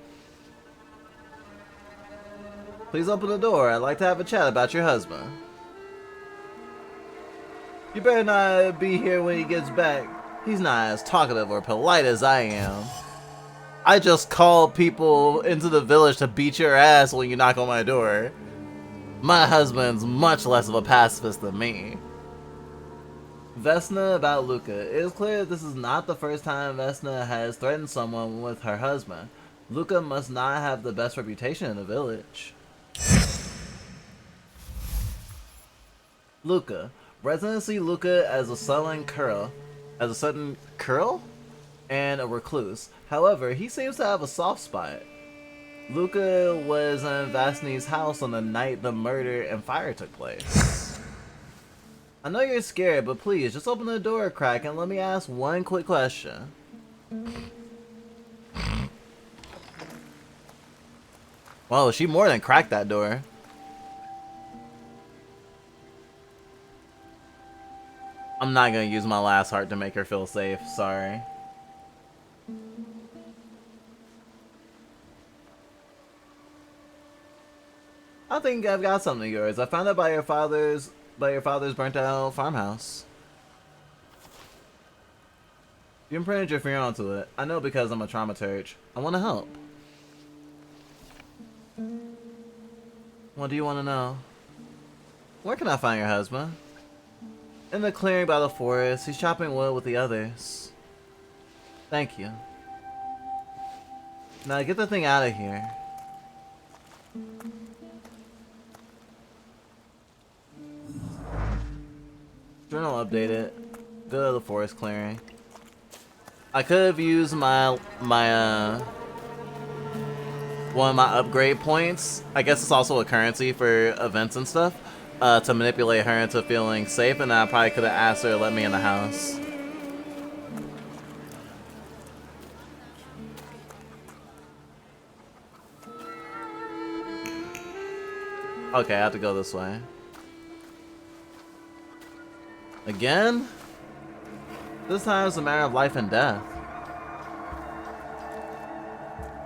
A: Please open the door. I'd like to have a chat about your husband. You better not be here when he gets back. He's not as talkative or polite as I am. I just call people into the village to beat your ass when you knock on my door. My husband's much less of a pacifist than me. Vesna about Luca. It is clear that this is not the first time Vesna has threatened someone with her husband. Luca must not have the best reputation in the village. Luca. Residents see Luca as a sullen curl, and a recluse. However, he seems to have a soft spot. Luca was in Vasni's house on the night the murder and fire took place. I know you're scared, but please, just open the door a crack and let me ask one quick question. Whoa, she more than cracked that door. I'm not gonna use my last heart to make her feel safe, sorry. I think I've got something of yours. I found it by your father's burnt out farmhouse. You imprinted your finger onto it. I know because I'm a thaumaturge. I want to help. What do you want to know? Where can I find your husband? In the clearing by the forest. He's chopping wood with the others. Thank you. Now get the thing out of here. Journal updated. Go to the forest clearing. I could have used one of my upgrade points. I guess it's also a currency for events and stuff. To manipulate her into feeling safe, and I probably could have asked her to let me in the house. Okay, I have to go this way. Again? This time it's a matter of life and death.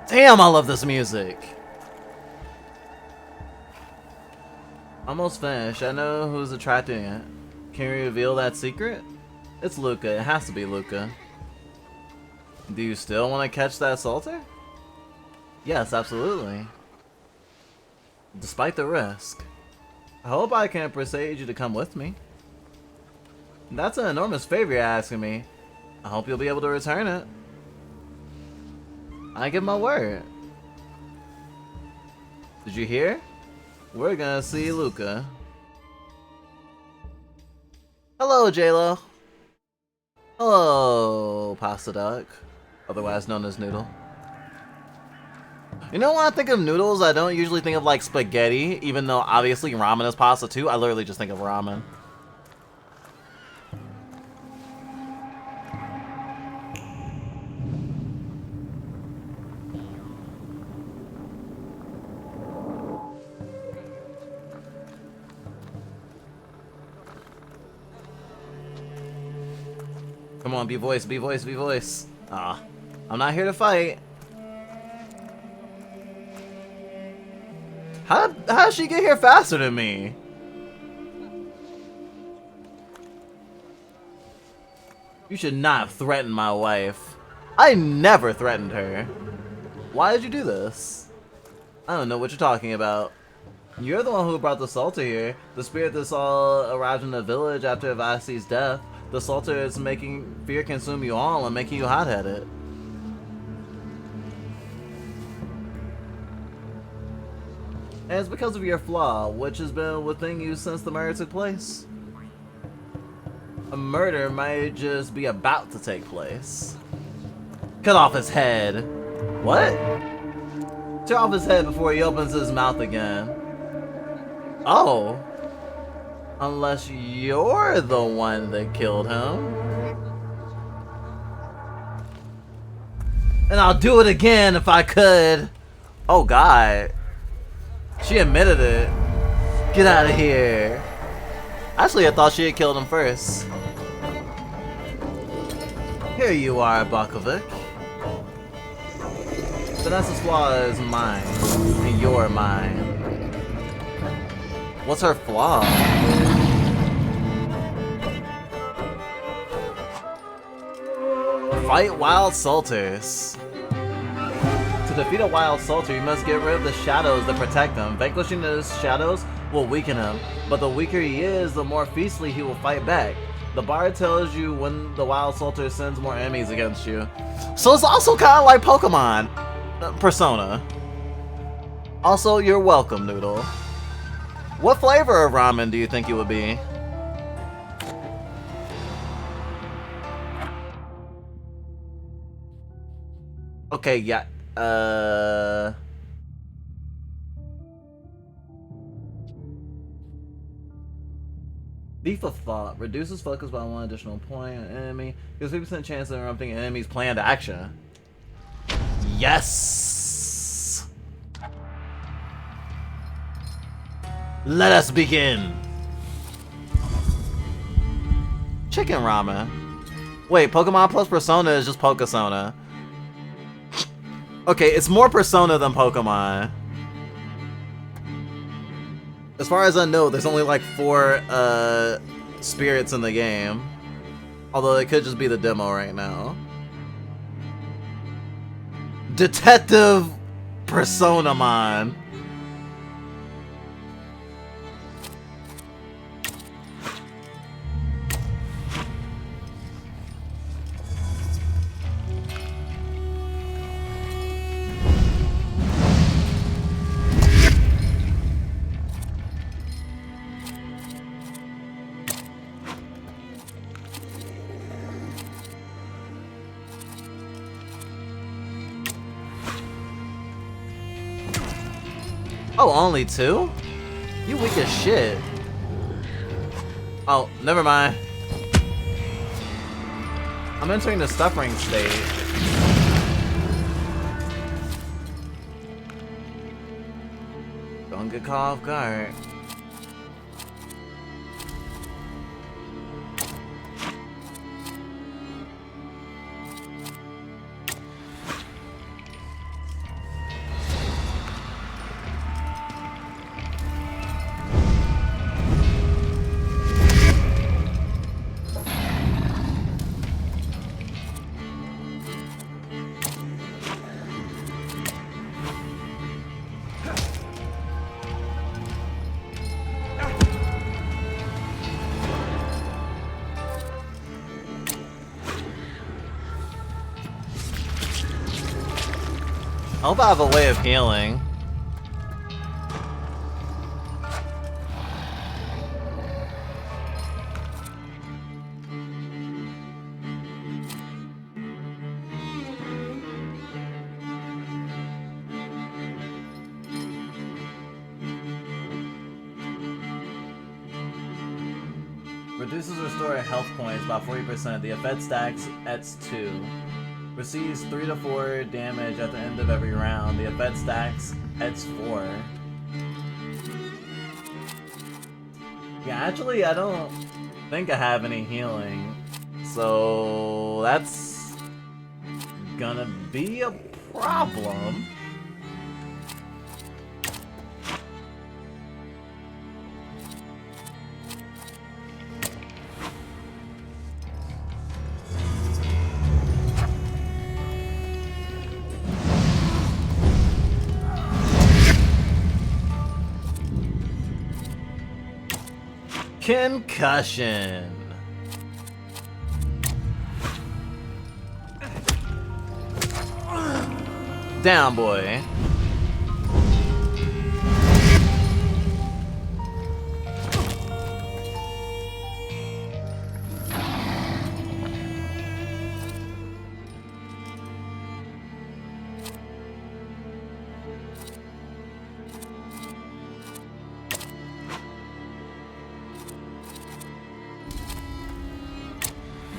A: Damn, I love this music! Almost finished. I know who's attracting it. Can you reveal that secret? It's Luca. It has to be Luca. Do you still want to catch that salter? Yes, absolutely. Despite the risk. I hope I can persuade you to come with me. That's an enormous favor you're asking me. I hope you'll be able to return it. I give my word. Did you hear? We're gonna see Luca. Hello, JLo. Hello, Pasta Duck. Otherwise known as Noodle. You know when I think of noodles, I don't usually think of like spaghetti, even though obviously ramen is pasta too. I literally just think of ramen. Come on, be voice, be voice, be voice. Ah, I'm not here to fight. How did she get here faster than me? You should not threaten my wife. I never threatened her. Why did you do this? I don't know what you're talking about. You're the one who brought the Salter here. The spirit that saw arrived in the village after Vasi's death. The Salter is making fear consume you all and making you hot-headed. And it's because of your flaw, which has been within you since the murder took place. A murder might just be about to take place. Cut off his head. What? Tear off his head before he opens his mouth again. Oh. Unless you're the one that killed him. And I'll do it again if I could. Oh God. She admitted it. Get out of here. Actually, I thought she had killed him first. Here you are, Bakovic. Vanessa's flaw is mine, and you're mine. What's her flaw? Fight wild salters. To defeat a wild salter, you must get rid of the shadows that protect him. Vanquishing those shadows will weaken him, but the weaker he is, the more fiercely he will fight back. The bard tells you when the wild salter sends more enemies against you. So it's also kind of like Pokemon Persona. Also, you're welcome, Noodle. What flavor of ramen do you think it would be? Okay, yeah. Thief of Thought reduces focus by 1 additional point on enemy. Gives 50% chance of interrupting an enemy's planned action. Yes! Let us begin! Chicken ramen. Wait, Pokemon plus Persona is just Pokesona. Okay, it's more Persona than Pokemon. As far as I know, there's only like 4 spirits in the game. Although it could just be the demo right now. Detective Personamon. Oh, only 2? You weak as shit. Oh, never mind. I'm entering the suffering state. Don't get caught off guard. I hope I have a way of healing. Reduces restore health points by 40%. The effect stacks at 2. Receives 3 to 4 damage at the end of every round. The effect stacks at 4. Yeah, actually, I don't think I have any healing. So that's gonna be a problem. Concussion. Down, boy.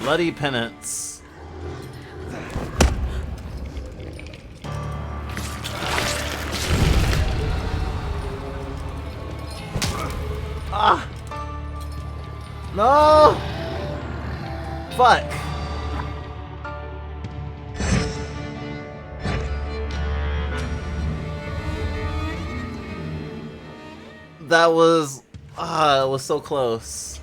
A: Bloody penance. Ah! No! Fuck. That was... it was so close.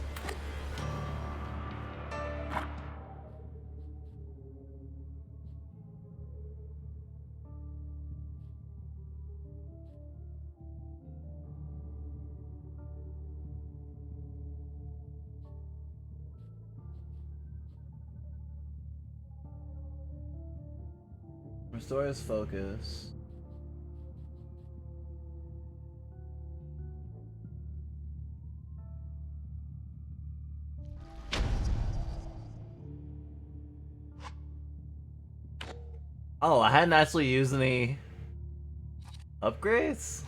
A: Restore his focus. Oh, I hadn't actually used any upgrades?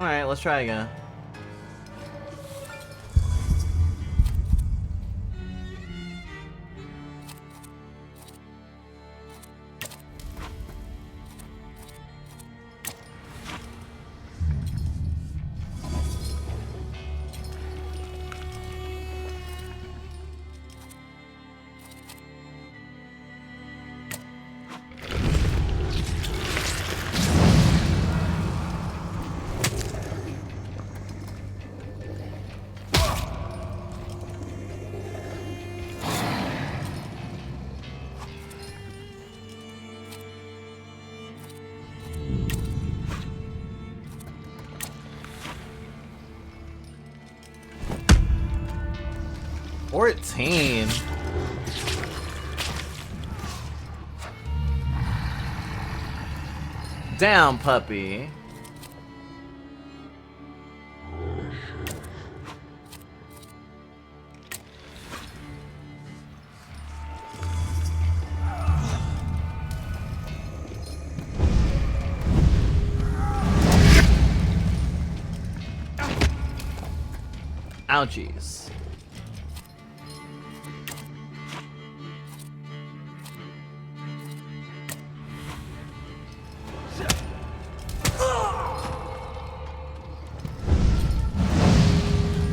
A: Alright, let's try again. $14. Down, puppy. Ouchies.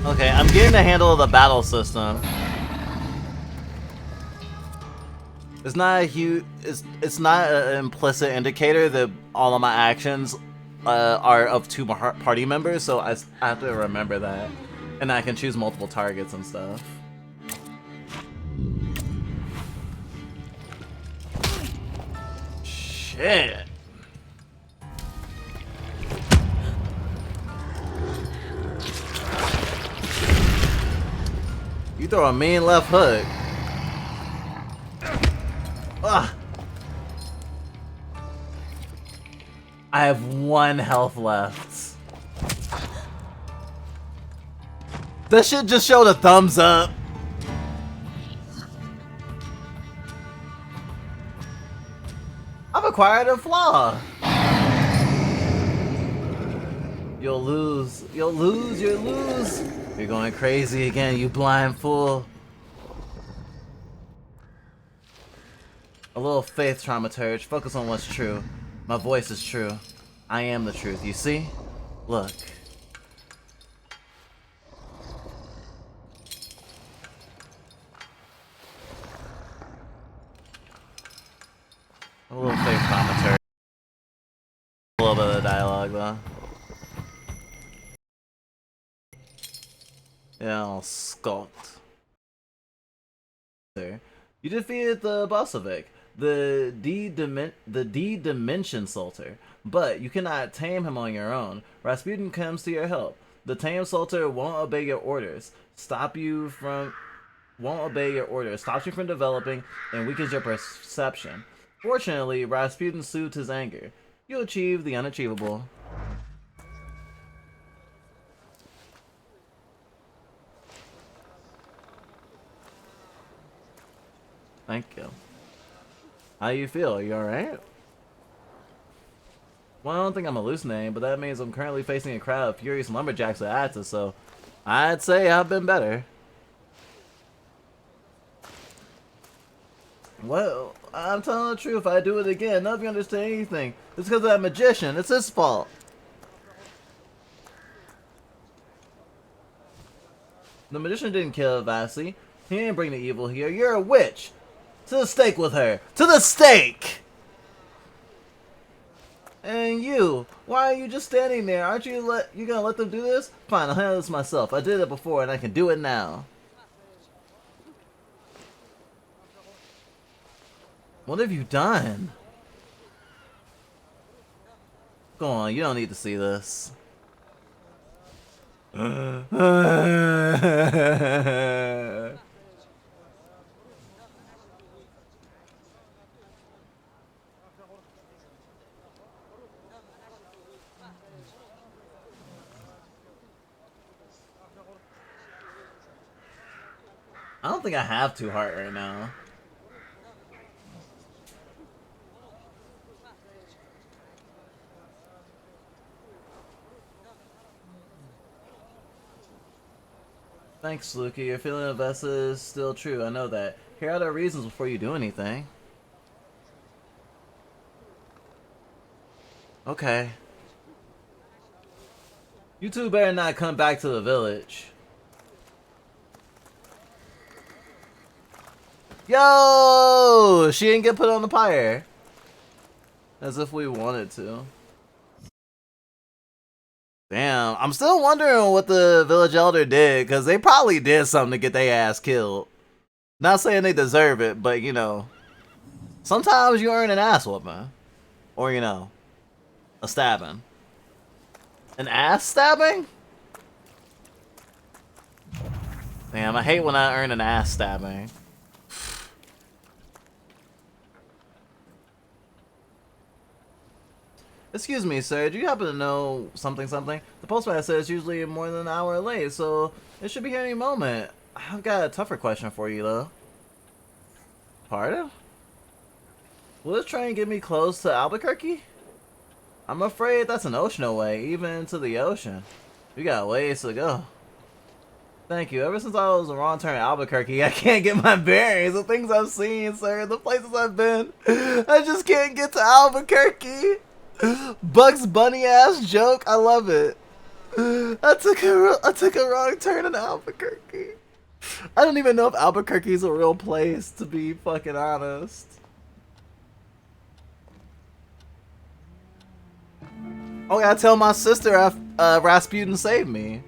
A: Okay, I'm getting the handle of the battle system. It's not a huge. It's not an implicit indicator that all of my actions are of two party members, so I have to remember that, and I can choose multiple targets and stuff. Shit. You throw a mean left hook. Ugh. I have 1 health left. That shit just showed a thumbs up. I've acquired a flaw. You'll lose. You'll lose. You'll lose. You're going crazy again, you blind fool. A little faith, Thaumaturge. Focus on what's true. My voice is true. I am the truth, you see? Look. Yeah, all skulked. There. You defeated the Bosovic, the D-Dimension Salter, but you cannot tame him on your own. Rasputin comes to your help. The tame Salter won't obey your orders, stops you from developing, and weakens your perception. Fortunately, Rasputin soothed his anger. You achieve the unachievable. Thank you. How you feel? Are you alright? Well, I don't think I'm hallucinating, but that means I'm currently facing a crowd of furious lumberjacks with axes, so I'd say I've been better. Well, I'm telling the truth. If I do it again, none of you understand anything. It's because of that magician. It's his fault. The magician didn't kill Vasily. He didn't bring the evil here. You're a witch. To the stake with her. To the stake! And you, why are you just standing there? Aren't you gonna let them do this? Fine, I'll handle this myself. I did it before and I can do it now. What have you done? Go on, you don't need to see this. I don't think I have 2 heart right now. Thanks, Luki. Your feeling of Vesa is still true. I know that. Here are the reasons before you do anything. Okay. You two better not come back to the village. Yo! She didn't get put on the pyre. As if we wanted to. Damn, I'm still wondering what the village elder did, because they probably did something to get their ass killed. Not saying they deserve it, but you know, sometimes you earn an ass whooping. Or, you know, a stabbing. An ass stabbing? Damn, I hate when I earn an ass stabbing. Excuse me, sir. Do you happen to know something? The postman says it's usually more than an hour late, so it should be here any moment. I've got a tougher question for you, though. Pardon? Will this train get me close to Albuquerque? I'm afraid that's an ocean away, even to the ocean. We got ways to go. Thank you. Ever since I was a wrong turn at Albuquerque, I can't get my bearings. The things I've seen, sir, the places I've been. I just can't get to Albuquerque. Bugs Bunny ass joke. I love it. I took a wrong turn in Albuquerque. I don't even know if Albuquerque is a real place, to be fucking honest. Oh, I gotta tell my sister Rasputin saved me.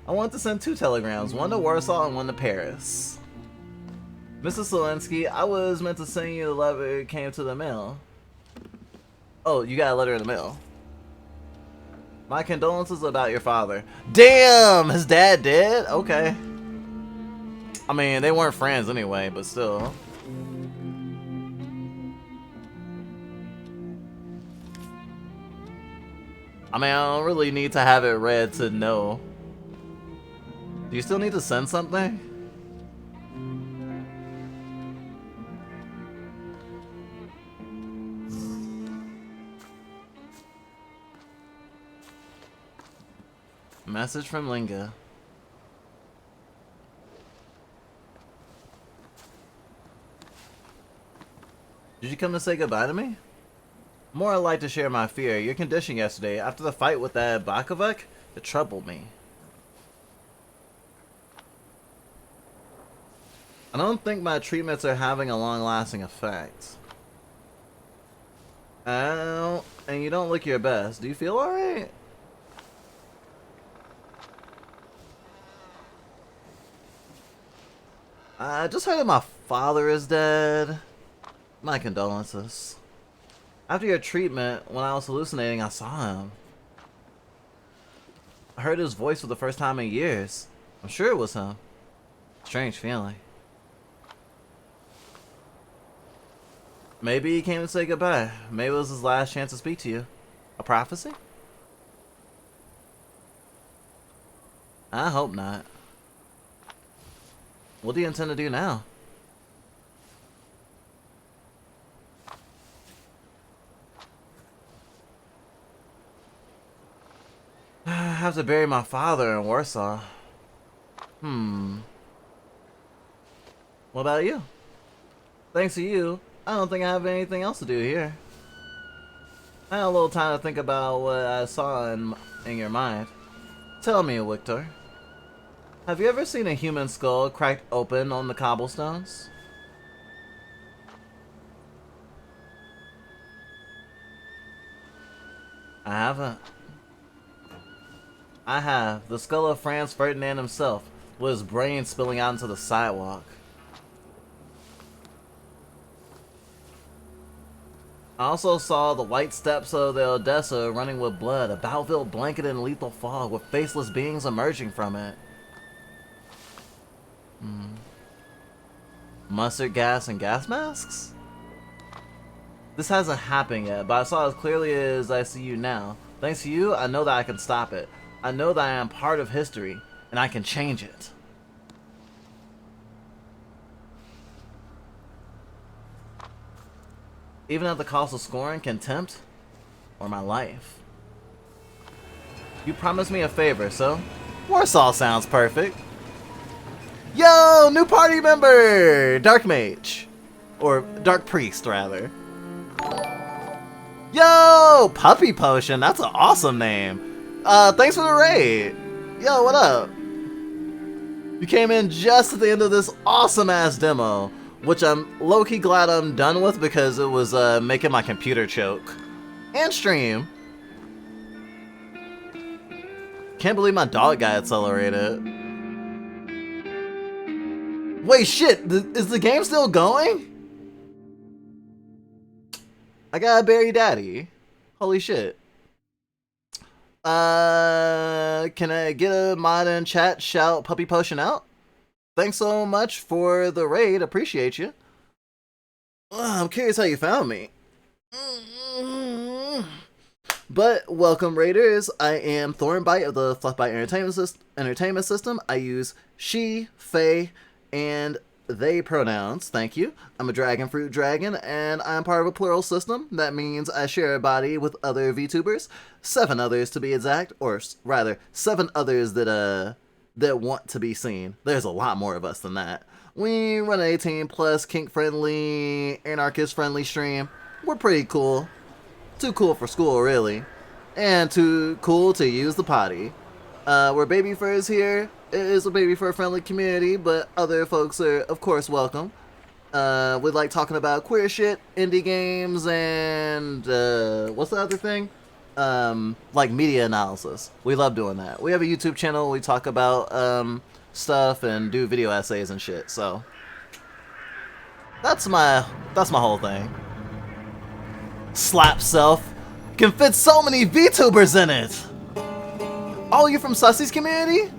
A: I want to send 2 telegrams, one to Warsaw and one to Paris. Mrs. Zelensky, I was meant to send you the letter that came to the mail. Oh, you got a letter in the mail. My condolences about your father. Damn! His dad dead? Okay. I mean, they weren't friends anyway, but still. I mean, I don't really need to have it read to know. Do you still need to send something? Message from Linga. Did you come to say goodbye to me? More I'd like to share my fear. Your condition yesterday, after the fight with that Bakovac, it troubled me. I don't think my treatments are having a long-lasting effect. And you don't look your best. Do you feel alright? I just heard that my father is dead. My condolences. After your treatment, when I was hallucinating, I saw him. I heard his voice for the first time in years. I'm sure it was him. Strange feeling. Maybe he came to say goodbye. Maybe it was his last chance to speak to you. A prophecy? I hope not. What do you intend to do now? I have to bury my father in Warsaw. What about you? Thanks to you, I don't think I have anything else to do here. I had a little time to think about what I saw in your mind. Tell me, Victor. Have you ever seen a human skull cracked open on the cobblestones? I haven't. I have. The skull of Franz Ferdinand himself, with his brain spilling out into the sidewalk. I also saw the white steps of the Odessa running with blood, a battlefield blanketed in lethal fog with faceless beings emerging from it. Mustard gas and gas masks? This hasn't happened yet, but I saw as clearly as I see you now. Thanks to you, I know that I can stop it. I know that I am part of history, and I can change it. Even at the cost of scorn, contempt, or my life. You promised me a favor, so Warsaw sounds perfect. Yo, new party member! Dark Mage. Or Dark Priest, rather. Yo, Puppy Potion, that's an awesome name. Thanks for the raid. Yo, what up? You came in just at the end of this awesome-ass demo, which I'm low-key glad I'm done with because it was making my computer choke. And stream. Can't believe my dog got accelerated. Wait, shit, is the game still going? I gotta bury daddy. Holy shit. Can I get a mod in chat shout Puppy Potion out? Thanks so much for the raid, appreciate you. I'm curious how you found me. But welcome raiders, I am Thornbyte of the Fluffbyte Entertainment System. I use she, Faye, and they pronouns, thank you. I'm a dragon fruit dragon, and I'm part of a plural system. That means I share a body with other VTubers. 7 others to be exact, or rather, 7 others that want to be seen. There's a lot more of us than that. We run an 18+ kink-friendly, anarchist-friendly stream. We're pretty cool. Too cool for school, really. And too cool to use the potty. We're baby furs here. It is a baby fur friendly community, but other folks are, of course, welcome. We like talking about queer shit, indie games, and what's the other thing? Like media analysis. We love doing that. We have a YouTube channel. We talk about stuff and do video essays and shit. So that's my whole thing. Slap self can fit so many VTubers in it. Oh, you're from Sussy's community?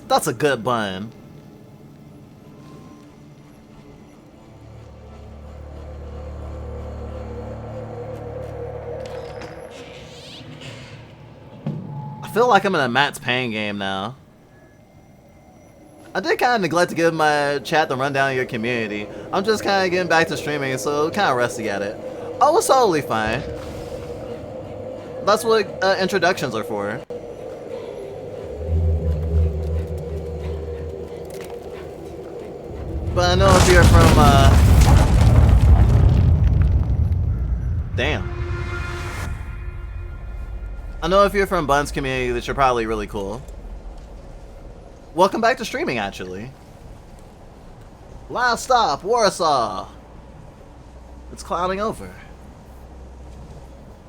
A: That's a good bun. I feel like I'm in a Matt's Pain game now. I did kind of neglect to give my chat the rundown of your community. I'm just kind of getting back to streaming, so kind of rusty at it. Oh, it's totally fine. That's what introductions are for. But I know if you're from, damn. I know if you're from Bun's community that you're probably really cool. Welcome back to streaming, actually. Last stop, Warsaw. It's clouding over.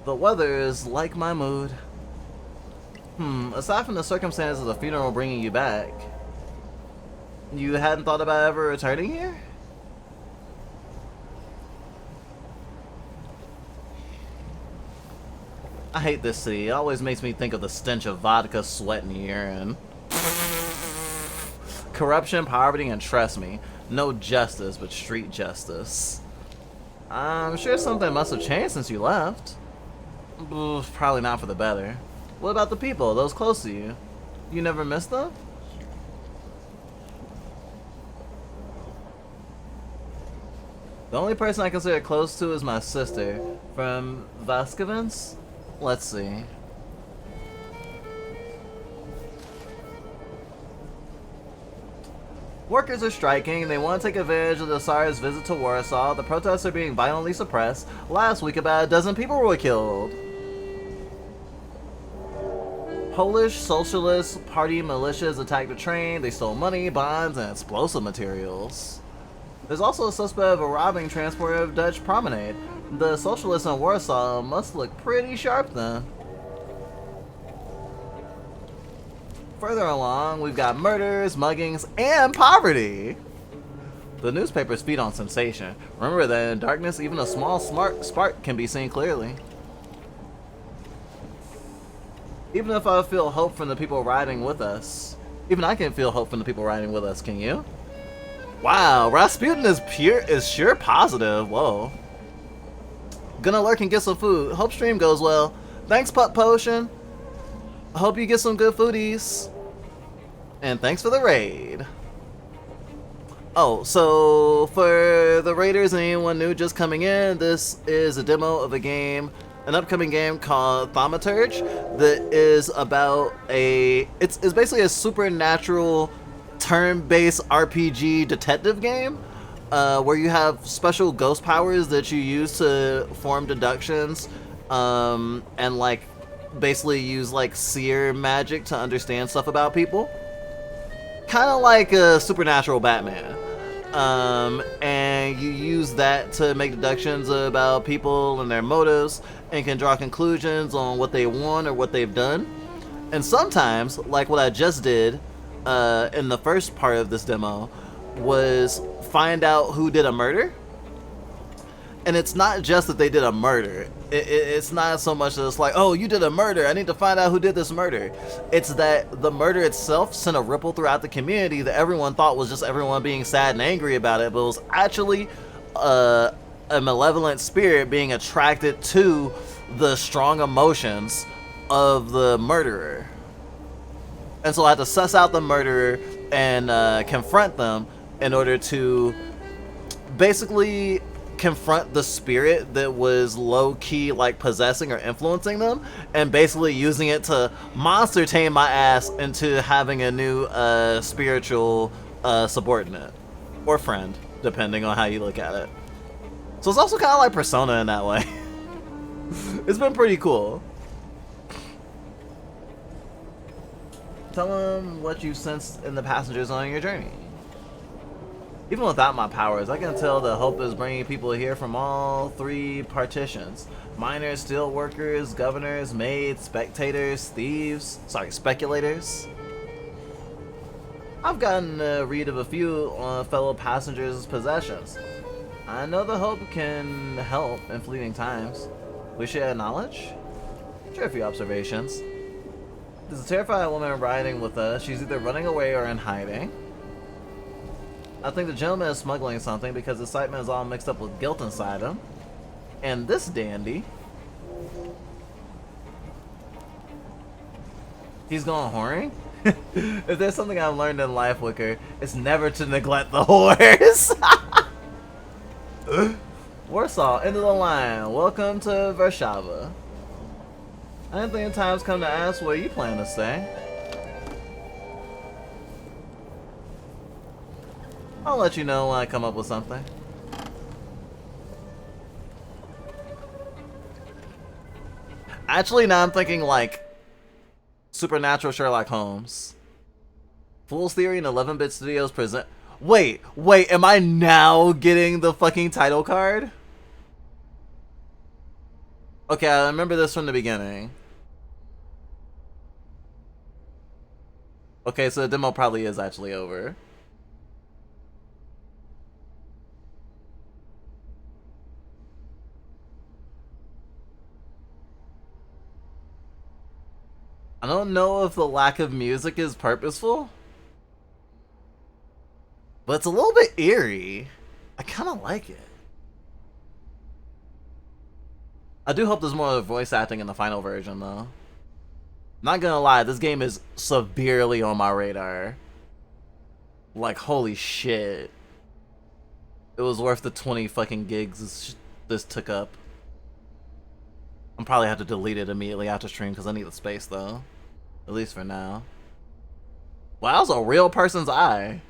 A: The weather is like my mood. Aside from the circumstances of the funeral bringing you back, You hadn't thought about ever returning here? I hate this city. It always makes me think of the stench of vodka, sweat, and urine. Corruption, poverty, and trust me, no justice but street justice. I'm sure something must have changed since you left. Probably not for the better. What about the people, those close to you? You never miss them? The only person I consider close to is my sister. From Vascovens? Let's see. Workers are striking. They want to take advantage of the Tsar's visit to Warsaw. The protests are being violently suppressed. Last week, about a dozen people were killed. Polish Socialist Party militias attacked a train. They stole money, bonds, and explosive materials. There's also a suspect of a robbing transport of Dutch promenade. The socialists in Warsaw must look pretty sharp then. Further along, we've got murders, muggings, and poverty. The newspapers feed on sensation. Remember that in darkness, even a small spark can be seen clearly. Even if I feel hope from the people riding with us, even I can feel hope from the people riding with us, can you? Wow, Rasputin is sure positive. Whoa. Gonna lurk and get some food. Hope stream goes well. Thanks, Pup Potion. I hope you get some good foodies. And thanks for the raid. Oh, so for the raiders and anyone new just coming in, this is a demo of a game, an upcoming game called Thaumaturge that is about it's basically a supernatural turn-based RPG detective game where you have special ghost powers that you use to form deductions and like basically use like seer magic to understand stuff about people. Kind of like a supernatural Batman. And you use that to make deductions about people and their motives and can draw conclusions on what they want or what they've done. And sometimes, like what I just did in the first part of this demo, was find out who did a murder. And it's not just that they did a murder. It's not so much that it's like, oh, you did a murder, I need to find out who did this murder. It's that the murder itself sent a ripple throughout the community that everyone thought was just everyone being sad and angry about it, but it was actually a malevolent spirit being attracted to the strong emotions of the murderer. And so I had to suss out the murderer and confront them in order to basically confront the spirit that was low-key like possessing or influencing them, and basically using it to monster tame my ass into having a new spiritual subordinate or friend, depending on how you look at it. So it's also kind of like Persona in that way. It's been pretty cool. Tell them what you sensed in the passengers on your journey. Even without my powers, I can tell that Hope is bringing people here from all three partitions. Miners, steel workers, governors, maids, spectators, thieves, speculators. I've gotten to read of a few fellow passengers' possessions. I know the Hope can help in fleeting times. We share knowledge? Share a few observations. There's a terrified woman riding with us. She's either running away or in hiding. I think the gentleman is smuggling something because the excitement is all mixed up with guilt inside him. And this dandy, he's going whoring? If there's something I've learned in life, Wicker, it's never to neglect the whores. Warsaw, end of the line. Welcome to Warszawa. I didn't think the time's come to ask where you plan to stay. I'll let you know when I come up with something. Actually, now I'm thinking like supernatural Sherlock Holmes. Fool's Theory and 11-Bit Studios present. Wait, am I now getting the fucking title card? Okay, I remember this from the beginning. Okay, so the demo probably is actually over. I don't know if the lack of music is purposeful, but it's a little bit eerie. I kind of like it. I do hope there's more voice acting in the final version, though. Not gonna lie, this game is severely on my radar. Like, holy shit. It was worth the 20 fucking gigs this took up. I'm probably have to delete it immediately after stream because I need the space, though. At least for now. Wow, that was a real person's eye.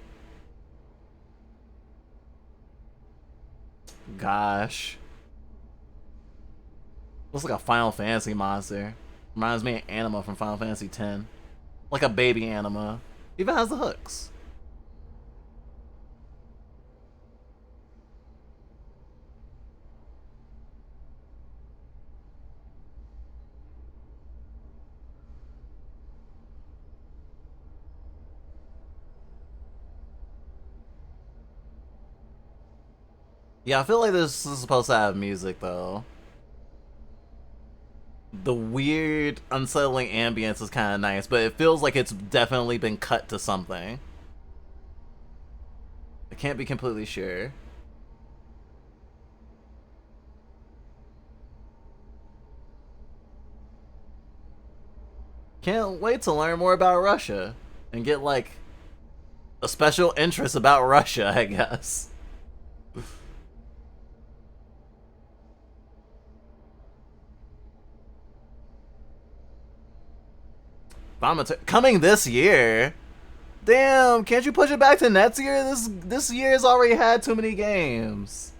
A: Gosh. Looks like a Final Fantasy monster. Reminds me of Anima from Final Fantasy X. Like a baby Anima. Even has the hooks. Yeah, I feel like this is supposed to have music, though. The weird, unsettling ambience is kind of nice, but it feels like it's definitely been cut to something. I can't be completely sure. Can't wait to learn more about Russia and get, like, a special interest about Russia, I guess. Coming this year? Damn, can't you push it back to next year? This year's already had too many games.